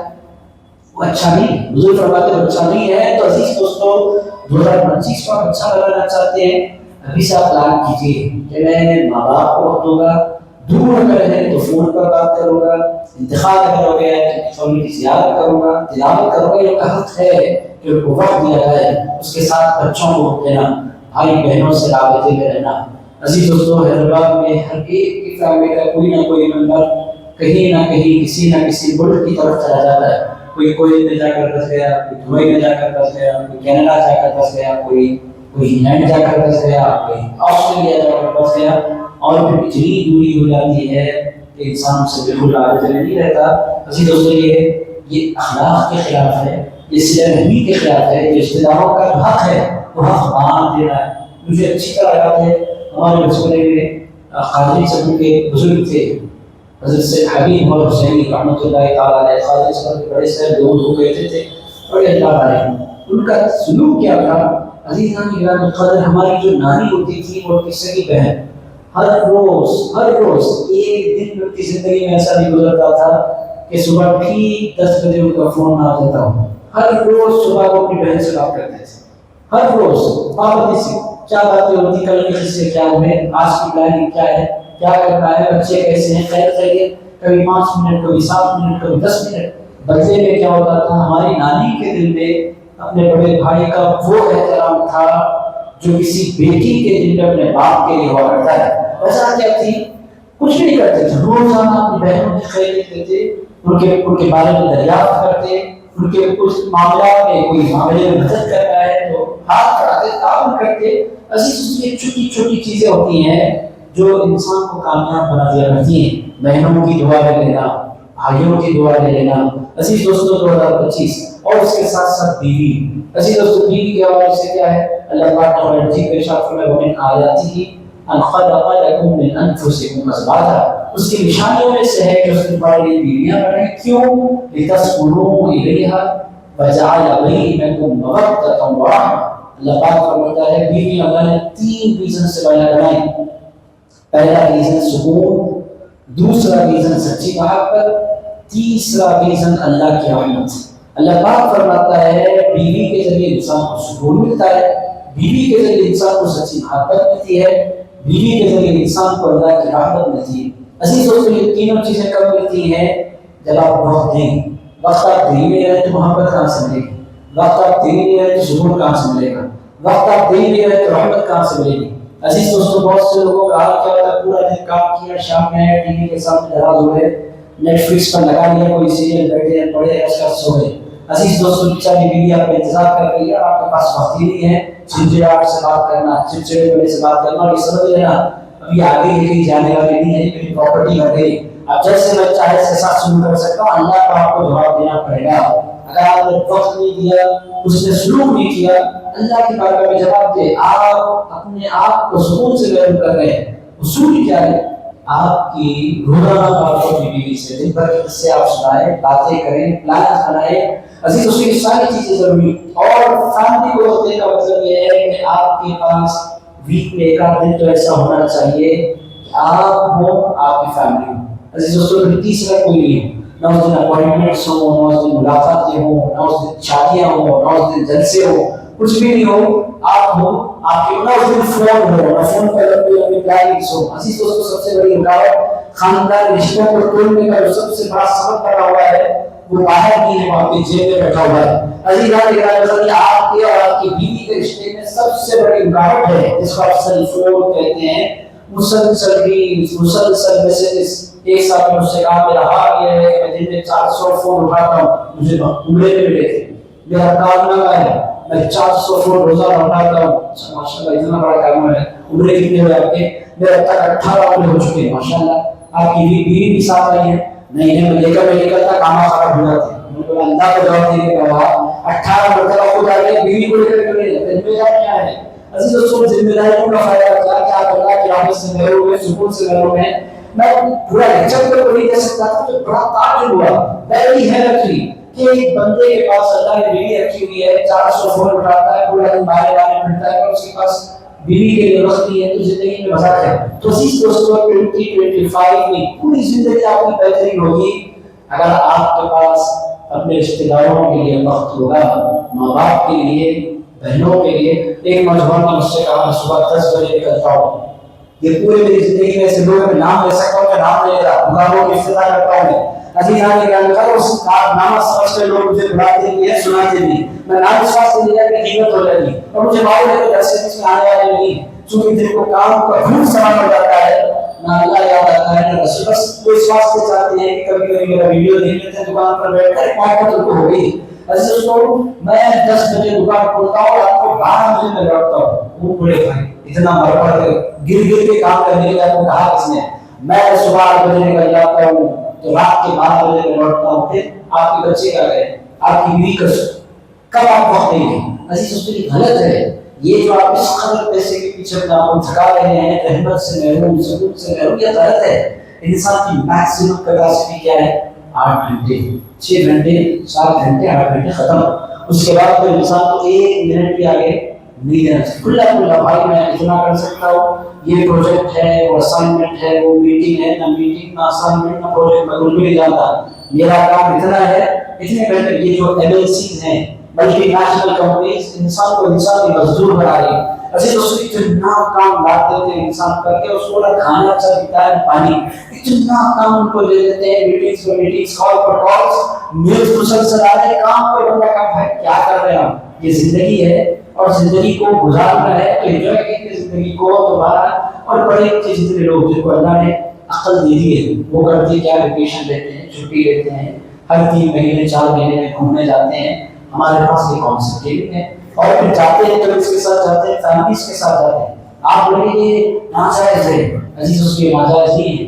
وہ اچھا نہیں. حضور فرماتے ہیں اچھا نہیں ہے. تو عزیز دوستو 2025 کو آپ اچھا بنانا چاہتے ہیں، ابھی سے آپ پلان کیجیے کہ میں ماں باپ کو وقت دوں گا، دور اگر ہے تو فون پر بات کروں گا، انتخاب اگر ہو گیا ہے تو فیملی کی زیارت کروں گا، تلاوت کروں گا. یہ حق ہے کہ ان کو وقت دیا جائے. اس کے ساتھ بچوں کو وقت دینا، بھائی بہنوں سے رابطے میں رہنا. عزیز دوستو حیدرآباد میں ہر ایک کی فیملی کا کوئی نہ کوئی ممبر کہیں نہ کہیں کسی نہ کسی ملک کی طرف چلا جاتا ہے. کوئی کوئی میں جا کر بس گیا، کوئی دبئی میں جا کر بس گیا، کوئی کینیڈا جا کر بس گیا، کوئی انگلینڈ جا کر بس گیا، کوئی آسٹریلیا جا کر بس گیا. اور پھر اتنی دوری ہو جاتی ہے کہ انسان سے بالکل رابطے میں نہیں رہتا. عزیز دوستو یہ اخلاق کے خلاف ہے، یہ صلہ رحمی کے خلاف ہے. یہ رشتے داروں کا جو حق ہے وہ حق مان دینا ہے. مجھے اچھی طرح یاد ہے ہمارے بچپنے میں قادری صاحب کے بزرگ تھے حضرت سید حبیب اور حسینی رحمۃ اللہ تعالیٰ علیہ. قادری صاحب کے بڑے صاحب دو کہتے تھے بڑے اللہ علیہ. ان کا سلوک کیا تھا؟ عزیزان گرامی قدر ہماری جو نانی ہوتی تھی وہ کی سگی بہن ہر روز ایک دن ان کی زندگی میں ایسا نہیں گزرتا تھا کہ صبح ٹھیک 10 بجے ان کا فون نہ دیتا ہو. ہر روز صبح وہ اپنی بہن سے بات کرتے تھے. ہر روز پابندی سے کیا باتیں ہوتی، کل کے قصے کیا ہوئے، آج کی پلاننگ کیا ہے، کیا کرنا ہے، بچے کیسے ہیں، خیر خیریت. کبھی 5 منٹ، کبھی 7 منٹ، کبھی 10 منٹ. بدلے میں کیا ہوتا تھا ہماری نانی کے دل میں اپنے بڑے بھائی کا وہ احترام تھا جو کسی بیٹی کے دل میں اپنے باپ کے لیے ہوا کرتا ہے. وجہ کیا تھی؟ کچھ نہیں کرتے تھے، روزانہ اپنی بہنوں کی خیریت لیتے، ان کے بارے میں دریافت کرتے، ان کے کچھ معاملات میں کوئی معاملے میں مدد کرنا ہے تو ہاتھ بڑھاتے، تعاون کرتے. عزیز یہ چھوٹی چھوٹی چیزیں ہوتی ہیں جو انسان کو کامیاب بنا دیا کرتی ہیں. بہنوں کی دعا میں لینا، بھائیوں کی دعا لے لینا عزیز دوستوں 2025 اور اس کے ساتھ ساتھ بیوی عزیز دوستوں بیوی کے حوالے سے کیا ہے اللہ پاک نے مرضی کے ارشاد فرمایا ومن آیاتہ ان خلق لکم من انفسکم ازواجا اس کی نشانیوں میں سے ہے کہ اس نے تمہارے لیے بیویاں بنائی کیوں لتسکنوا الیہا وجعل بینکم مودۃ ورحمۃ اللہ پاک فرماتا ہے بیویاں اللہ نے 3 ریزن سے بنائی پہلا ریزن سکون دوسرا ریزن سچی محبت تیسرا ریزن اللہ کی رحمت اللہ پاک فرماتا ہے بیوی کے ذریعے انسان کو سکون ملتا ہے بیوی کے ذریعے انسان کو سچی محبت ملتی ہے بیوی کے ذریعے انسان کو اللہ کی رحمت ملتی ہے عزیز دوستو یہ تینوں چیزیں کب ملتی ہیں جب آپ وقت دیں وقت آپ دے نہیں رہے تو محبت کہاں سے ملے گی وقت آپ دے نہیں رہے تو سکون کہاں سے ملے گا وقت آپ دے نہیں رہے تو رحمت کہاں سے ملے گی عزیز دوستو بہت سے لوگوں کا حال کیا ہوتا ہے پورا دن کام کیا شام میں آئے ٹی وی کے سامنے دراز ہوئے نیٹ فلکس پر لگا لیا کوئی سیریل بیٹھے پڑھے اس کا سو گئے عزیز دوستو بیچاری بیوی آپ کا انتظار کر رہی ہے آپ کے پاس وقت ہی نہیں ہے جھنجھلاہٹ سے بات کرنا چڑچڑے پنے سے بات کرنا اور یہ سمجھ لینا ابھی آگے یہ کہیں جانے والی نہیں ہے کہیں پراپرٹی بڑھ گئی اب جیسے میں چاہے اس کے ساتھ سلوک کر سکتا ہوں اللہ کو آپ کو جواب دینا پڑے گا اگر آپ نے وقت نہیں دیا اس نے سلوک نہیں کیا اللہ کی بارگاہ میں جواب دے آپ اپنے آپ کو سکون سے محروم کر رہے ہیں اصول کیا ہے آپ کی روزانہ باتوں کی بیوی سے دن بھر کے قصے آپ سنائیں باتیں کریں پلان بنائیں عزیز اس کی ساری چیزیں ضروری اور فیملی کو وقت دینے کا مطلب یہ ہے کہ آپ کے پاس ویک میں ایک آدھ دن تو ایسا ہونا چاہیے کہ آپ ہوں آپ کی فیملی ہوں عزیز دوستوں تیسرا کوئی نہیں ہو نہ اس دن اپوائنٹمنٹس ہوں نہ اس دن ملاقاتیں ہوں نہ اس دن شادیاں ہوں نہ اس دن جلسے ہوں کچھ بھی نہیں ہو آپ ہو آپ کے نہ اس دن فون ہو نہ فون پر اپنی پلاننگس ہو عزیز دوستوں سب سے بڑی رکاوٹ خاندان رشتوں کو توڑنے کا جو سب سے بڑا سبب پڑا ہوا ہے وہ باہر نہیں ہے وہ آپ کے جیب میں بیٹھا ہوا ہے عزیز آپ کے اور آپ کی بیوی کے رشتے میں سب سے بڑی رکاوٹ ہے جس کو آپ سیل فون کہتے ہیں مسلسل ریلز مسلسل میسجز ایک ساتھ میں اس سے کہا میرا حال یہ ہے کہ میں دن میں 400 فون اٹھاتا ہوں مجھے عمرے میں ملے تھے میرا کارنامہ ہے میں 400 فون روزانہ اٹھاتا ہوں ماشاءاللہ اتنا بڑا کام ہے عمرے کتنے ہوئے آپ کے میرے اب تک 18 عمرے ہو چکے ہیں ماشاءاللہ آپ کی بیوی بھی ساتھ آئی ہے نہیں میں لے کر میں نکلتا کام خراب ہو جاتے ہیں اللہ کو جواب دینے کا کہا 18 مرتبہ خود آ گئے بیوی کو لے کر کے ذمہ داری کیا ہے عزیز دوستوں ذمہ داریوں کا فائدہ کیا کہ آپ اللہ کی رحمت سے محروم ہیں سکون سے محروم ہیں میں پورا لیکچر پر نہیں دے سکتا تھا تو بڑا تعجب ہوا پہلی ہے رکھی کہ ایک بندے کے پاس اللہ نے بیوی رکھی ہوئی ہے 400 فون اٹھاتا ہے پورا دن باہر باہر پھرتا ہے اور اس کے پاس بیوی کے لیے وقت نہیں ہے تو زندگی میں مزاق ہے تو عزیز دوستوں 2025 میں پوری زندگی آپ کی بہترین ہوگی اگر آپ کے پاس اپنے رشتے داروں کے لیے وقت ہوگا ماں باپ کے لیے بہنوں کے لیے ایک نوجوان نے مجھ سے کہا میں صبح 10 بجے نکلتا ہوں یہ پورے میری زندگی میں ایسے لوگوں میں نام لے سکتا ہوں کہ نام لے رہا غلاموں کی افتتاح کرتا ہوں عزیز آنے کا انکار اس نامہ سمجھ کر لوگ مجھے بلاتے بھی ہیں سناتے بھی میں نام اس بات سے لیا کہ قیمت ہو جائے گی اور مجھے معلوم ہے کہ جیسے اس میں آنے والے نہیں چونکہ دل کو کام کا بھول سما پڑ جاتا ہے نہ اللہ یاد آتا ہے نہ رسول بس وہ اس واسطے چاہتے ہیں کہ کبھی کبھی میرا ویڈیو دیکھ لیتے ہیں دکان پر بیٹھ کر پاکت ان کو ہو گئی عزیز دوستوں میں 10 بجے دکان کھولتا ہوں رات کو 12 بجے میں لوٹتا ہوں وہ بڑے بھائی اتنا مرپڑ گر کے کام کرنے کے کو کہا کس نے میں صبح 8 بجے نکل جاتا ہوں تو رات کے 12 بجے میں لوٹتا ہوں پھر آپ کے بچے کیا کریں آپ کی بیوی کا کب آپ وقت دیں گے عزیز دوستوں یہ غلط ہے یہ جو آپ اس قدر پیسے کے پیچھے اپنا آپ تھکا رہے ہیں رحمت سے محروم سکون سے محروم یہ غلط ہے انسان کی میکسیمم کیپیسٹی کیا ہے 8 گھنٹے 6 گھنٹے 7 گھنٹے 8 گھنٹے ختم اس کے بعد پھر انسان کو 1 منٹ بھی آگے نہیں دینا چاہیے کھلا بھائی میں اتنا کر سکتا ہوں یہ پروجیکٹ ہے وہ اسائنمنٹ ہے وہ میٹنگ ہے نہ میٹنگ نہ اسائنمنٹ نہ پروجیکٹ میں بالکل نہیں جانتا میرا کام اتنا ہے اتنے گھنٹے یہ جو ایم ایل سیز ہیں ملٹی نیشنل کمپنیز انسان کو انسان کی مزدور بنا رہی ہے ایسے تو اس اتنا کام لاتے تھے انسان کر کے اس کو نہ کھانا اچھا دکھتا ہے پانی اتنا کام ان کو دے دیتے ہیں میٹنگز پر میٹنگز کال پر کالز میلز مسلسل آ رہے کام پر بندہ کام ہے کیا کر رہے ہیں ہم یہ زندگی ہے اور زندگی کو گزارنا ہے تو انجوائے کیجیے زندگی کو دوبارہ اور بڑے اچھے جتنے لوگ جن کو اللہ نے عقل دی ہے وہ کرتے کیا ویکیشن لیتے ہیں چھٹی لیتے ہیں ہر 3 مہینے 4 مہینے میں گھومنے جاتے ہیں ہمارے پاس یہ کانسیپٹ ہے اور پھر جاتے ہیں تو اس کے ساتھ جاتے ہیں فیملیز کے ساتھ جاتے ہیں آپ بولیں گے ناجائز ہے عزیز اس کے ناجائز نہیں ہے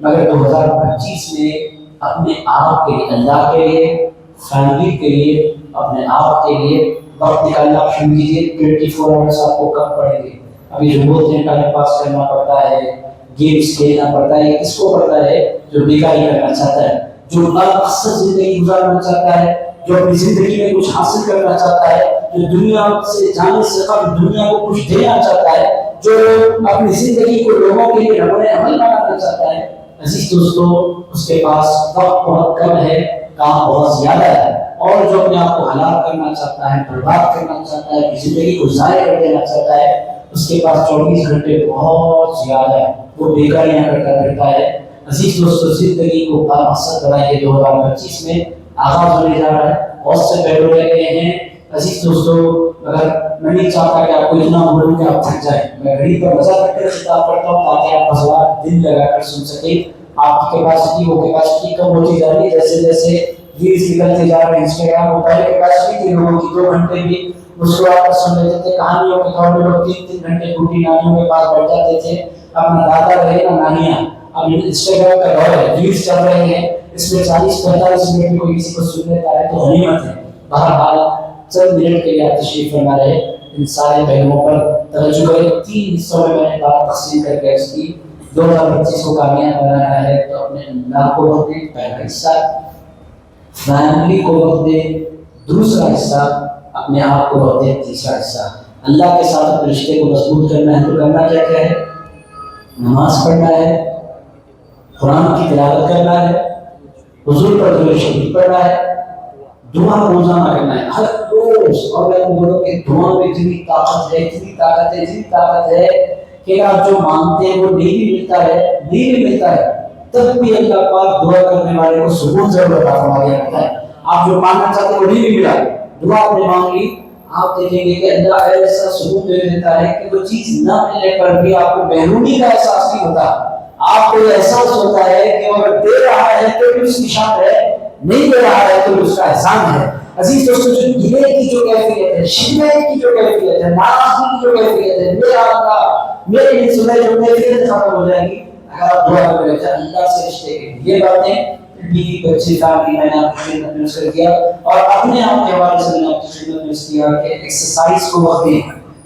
مگر 2025 میں اپنے آپ کے لیے، اللہ کے لیے، فیملی کے لیے، اپنے آپ کے لیے وقت نکالنا آپ شروع کیجیے۔ 24 آورس آپ کو کب پڑیں گے؟ ابھی جو بہت دن ٹائم پاس کرنا پڑتا ہے، گیمس کھیلنا پڑتا ہے، کس کو پڑتا ہے؟ جو بیکاری کرنا چاہتا ہے، جو مقصد زندگی گزارنا چاہتا ہے، جو اپنی زندگی میں کچھ حاصل کرنا چاہتا ہے، جو دنیا سے جانے سے قبل دنیا کو کچھ دینا چاہتا ہے، جو اپنی زندگی کو لوگوں کے لیے رہنمائی عمل بنانا چاہتا ہے۔ عزیز دوستو، اس کے پاس وقت بہت کم ہے، کام بہت زیادہ ہے، اور جو اپنے آپ کو ہلاک کرنا چاہتا ہے، برباد کرنا چاہتا ہے، اپنی زندگی کو ضائع کر دینا چاہتا ہے، اس کے پاس 24 گھنٹے بہت زیادہ ہے، وہ بیکاریاں کرتا پھرتا ہے۔ عزیز دوستو، زندگی کو بامقصد بنائیے۔ 2025 میں آغاز ہونے جا رہا ہے، بہت سے پہلو رہ گئے ہیں۔ عزیز دوستو، اگر میں نہیں چاہتا کہ آپ کو اتنا بولوں کہ آپ تھک جائیں، میں گھڑی پر نظر رکھ کر خطاب کرتا ہوں تاکہ آپ بازار دل لگا کر سن سکیں۔ آپ کی کیپیسٹی، وہ کیپیسٹی کم ہوتی جا رہی ہے جیسے جیسے ریلز نکلتے جا رہے ہیں انسٹاگرام۔ وہ پہلے کیپیسٹی تھی لوگوں کی 2 گھنٹے بھی مسکرا کر سن لیتے تھے، کہانیوں کے طور میں لوگ 3 گھنٹے بوڑھی نانیوں کے پاس بیٹھ جاتے تھے، اپنا دادا رہے نا نانیاں۔ اب انسٹاگرام کا دور ہے، ریلز چل رہے ہیں، اس میں 40-45 منٹ میں کوئی کسی کو سن لیتا ہے تو غنیمت ہے۔ بہرحال چند منٹ کے لیے آپ تشریف فرما رہے، ان سارے پہلوؤں پر توجہ کریں۔ 3 حصوں میں نے بات تقسیم کر کے اس کی 2025 کو کامیاب بنانا ہے تو اپنے اللہ کو وقت دیں، پہلا حصہ، فیملی کو وقت دیں، دوسرا حصہ اپنے آپ کو وقت دیں، تیسرا حصہ اللہ کے ساتھ اپنے رشتے کو مضبوط کرنا ہے۔ تو کرنا کیا کیا ہے؟ نماز پڑھنا ہے، قرآن کی تلاوت کرنا ہے، حضور پر درود شریف پڑھنا ہے، دعا روزانہ کرنا ہے ہر روز۔ اور میں آپ کو بولوں کہ دعا میں اتنی طاقت ہے، اتنی طاقت ہے، اتنی طاقت ہے کہ آپ جو مانگتے ہیں وہ نہیں بھی ملتا ہے، نہیں بھی ملتا ہے، تب بھی اللہ پاک دعا کرنے والے کو سکون ضرور عطا فرما دیا کرتا ہے۔ آپ جو مانگنا چاہتے ہیں وہ نہیں بھی ملا، دعا آپ نے مانگ لی، آپ دیکھیں گے کہ اللہ ایسا سکون دے دیتا ہے کہ وہ چیز نہ ملنے پر بھی آپ کو محرومی کا احساس نہیں ہوتا۔ آپ کو یہ احساس ہوتا ہے کہ اگر دے رہا ہے تو بھی اس کی شان ہے، نہیں دے رہا ہے تو بھی اس کا احسان ہے۔ عزیز دوستو، جو گلے کی جو کیفیت ہے، شکوے کی جو کیفیت ہے، ناراضگی کی جو کیفیت ہے، میرا اللہ میرے لیے سنائے جو کیفیت ختم ہو جائے گی اگر آپ دعا کر رہے ہیں اللہ سے رشتے کے۔ یہ باتیں بیوی بچے فیملی میں نے آپ کی خدمت میں عرض کیا، اور اپنے آپ کے حوالے سے میں نے آپ کی خدمت میں عرض کیا کہ ایکسرسائز کو وقت دیں۔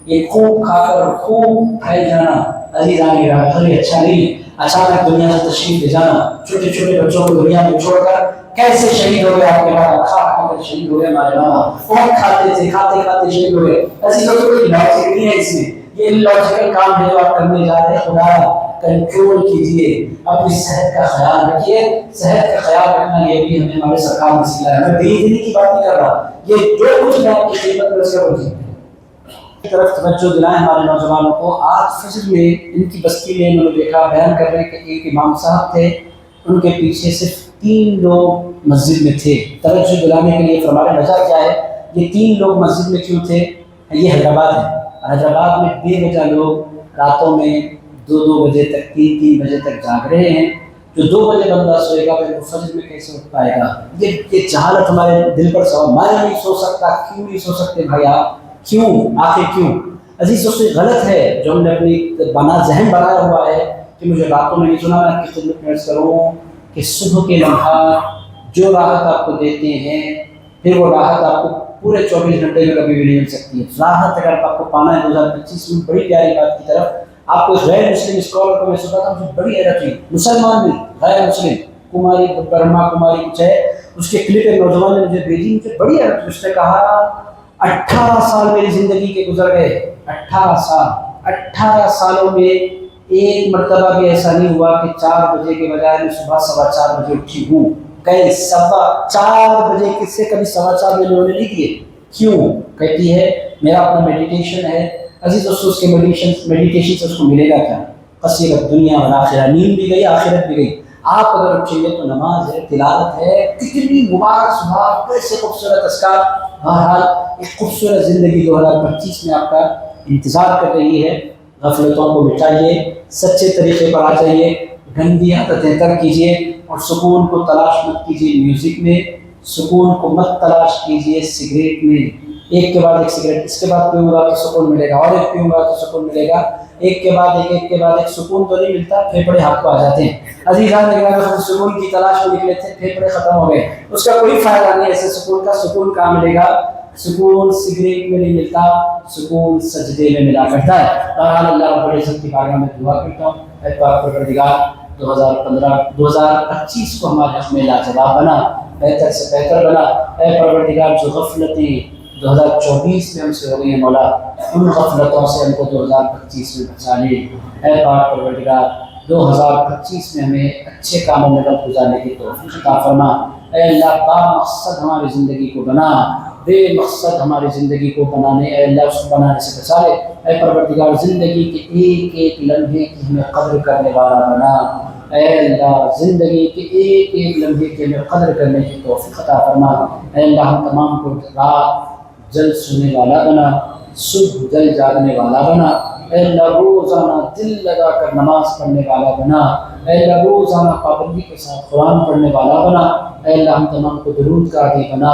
یہ خوب کھا کر خوب پھیل جانا عزیزان گرامی خیلی اچھا نہیں ہے۔ اچانک دنیا سے تشریف لے جانا، چھوٹے چھوٹے بچوں کو دنیا میں چھوڑ کر کیسے شہید ہو گئے آپ کے بابا، کھا کھا کر شہید ہو گئے ہمارے بابا، اور کھاتے تھے کھاتے کھاتے شہید ہو گئے۔ ایسی تو کوئی لاجک نہیں ہے اس میں، یہ لاجیکل کام ہے جو آپ کرنے جا رہے ہیں۔ خدا کنٹرول کیجئے، اپنی صحت کا خیال رکھیے۔ صحت کا خیال رکھنا یہ بھی ہمیں ہمارے سرکار نے سکھایا ہے۔ میں دینی دینی کی بات نہیں کر رہا، یہ جو کچھ میں آپ کی خدمت میں اس کا رکھیں طرف توجہ دلائیں ہمارے نوجوانوں کو۔ آج فجر میں ان کی بستی میں انہوں نے دیکھا، بیان کر رہے ہیں کہ ایک امام صاحب تھے، ان کے پیچھے صرف 3 لوگ مسجد میں تھے۔ توجہ دلانے کے لیے فرما رہے وجہ کیا ہے، یہ 3 لوگ مسجد میں کیوں تھے؟ یہ حیدرآباد ہے، حیدرآباد میں بے وجہ لوگ راتوں میں 2 بجے تک 3 بجے تک جاگ رہے ہیں۔ جو 2 بجے بندہ سوئے گا پھر وہ فجر میں کیسے اٹھ پائے گا؟ یہ جہالت ہمارے دل پر سوال۔ میں نہیں سو سکتا، کیوں نہیں سو سکتے بھائی آپ؟ کیوں؟ آخر کیوں؟ عزیز دوستو، غلط ہے جو ہم نے اپنی ذہن بنایا ہوا ہے کہ مجھے راتوں میں نہیں سنا۔ میں آپ کی خدمت میں عرض کروں کہ صبح کے لمحات جو راحت آپ کو دیتے ہیں، پھر وہ راحت آپ کو پورے 24 گھنٹے میں کبھی بھی نہیں مل سکتی ہے۔ راحت اگر آپ کو پانا ہے 2025 میں، بڑی پیاری بات کی طرف آپ کو غیر مسلم اسکالر کو میں سنا تھا، مجھے بڑی حیرت ہوئی، مسلمان بھی غیر مسلم کماری برہما کماری کچھ ہے، اس کے کلپ ایک نوجوان نے مجھے بھیجی، مجھے بڑی حیرت ہوئی۔ اس نے کہا 18 سال میری زندگی کے گزر گئے، 18 سالوں میں ایک مرتبہ بھی ایسا نہیں ہوا کہ 4 بجے کے بجائے میں صبح 4:15 بجے اٹھی ہوں۔ کہیں 4:15 بجے کس سے کبھی 4:15 میں لوگوں نے نہیں دیے۔ کیوں؟ کہتی ہے میرا اپنا میڈیٹیشن ہے۔ عزیز دوستو، اس کے میڈیٹیشن سے اس کو ملے گا کیا؟ قصیرت دنیا اور آخرت، نیند بھی گئی آخرت بھی گئی۔ آپ اگر اٹھیں گے تو نماز ہے، تلاوت ہے، کتنی مبارک صبح، کیسے خوبصورت اذکار۔ بہرحال ایک خوبصورت زندگی 2025 میں آپ کا انتظار کر رہی ہے۔ غفلتوں کو مٹائیے، سچے طریقے پر آ جائیے، گندی عادتیں ترک کیجیے، اور سکون کو تلاش مت کیجیے میوزک میں، سکون کو مت تلاش کیجیے سگریٹ میں۔ ایک کے بعد ایک سگریٹ، اس کے بعد پیوں گا تو سکون ملے گا، اور ایک پیوں گا تو سکون ملے گا، ایک کے بعد ایک سکون تو نہیں ملتا، پھیپھڑے ہاتھ کو آ جاتے ہیں۔ عزیزان نگراں، ہم سکون کی تلاش میں نکلے تھے، پھیپھڑے ختم ہو گئے، اس کا کوئی فائدہ نہیں۔ ایسے سکون کا سکون کہاں ملے گا؟ سکون سگریٹ میں نہیں ملتا، سکون سجدے میں ملا کرتا ہے۔ بہرحال اللہ رب العزت کی بارگاہ میں دعا کرتا ہوں، اے پاک پروردگار 2025 کو ہمارے حق میں لاجواب بنا، بہتر سے بہتر بنا۔ اے پروردگار، جو غفلتیں 2024 میں ہم سے ہو گئی ہیں مولا، ان غفلتوں سے ہم کو 2025 میں بچا لے۔ اے پاک پروردگار، 2025 میں ہمیں اچھے کاموں میں وقت گزارنے کی توفیق عطا فرما۔ اے اللہ، با مقصد ہماری زندگی کو بنا، بے مقصد ہماری زندگی کو بنانے، اے اللہ اس کو بنانے سے بچا لے۔ اے پروردگار، زندگی کے ایک ایک لمحے کی ہمیں قدر کرنے والا بنا۔ اے اللہ، زندگی کے ایک ایک لمحے کی ہمیں قدر کرنے کی توفیق عطا فرما۔ اے اللہ، ہم تمام کو رات جلد سونے والا بنا، صبح جلد جاگنے والا بنا۔ اے اللہ، روزانہ دل لگا کر نماز پڑھنے والا بنا۔ اے اللہ، روزانہ پابندی کے ساتھ قرآن پڑھنے والا بنا۔ اے اللہ، ہم تمام کو درود کا عادی بنا،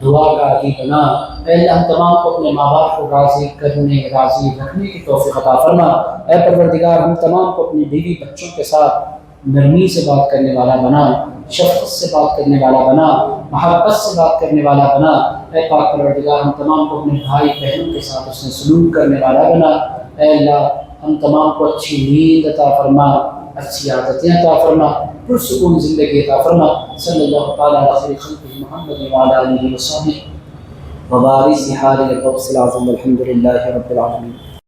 دعا کا عادی بنا۔ اے اللہ، ہم تمام کو اپنے ماں باپ کو راضی کرنے، راضی رکھنے کی توفیق عطا فرما۔ اے پروردگار، ہم تمام کو اپنی بیوی بچوں کے ساتھ نرمی سے بات کرنے والا بنا، شفقت سے بات کرنے والا بنا، محبت سے بات کرنے والا بنا۔ اے پاک پروردگار، ہم تمام کو اپنے بھائی بہنوں کے ساتھ اس نے سلوک کرنے والا بنا۔ اے اللہ، ہم تمام کو اچھی نیند عطا فرما، اچھی عادتیں عطا فرما، پرسکون زندگی عطا فرما۔ صلی اللہ تعالیٰ علی خیر خلقہ محمد وعلی آلہ وصحبہ وبارک حال القدس العظیم، الحمد للہ رب العالمین۔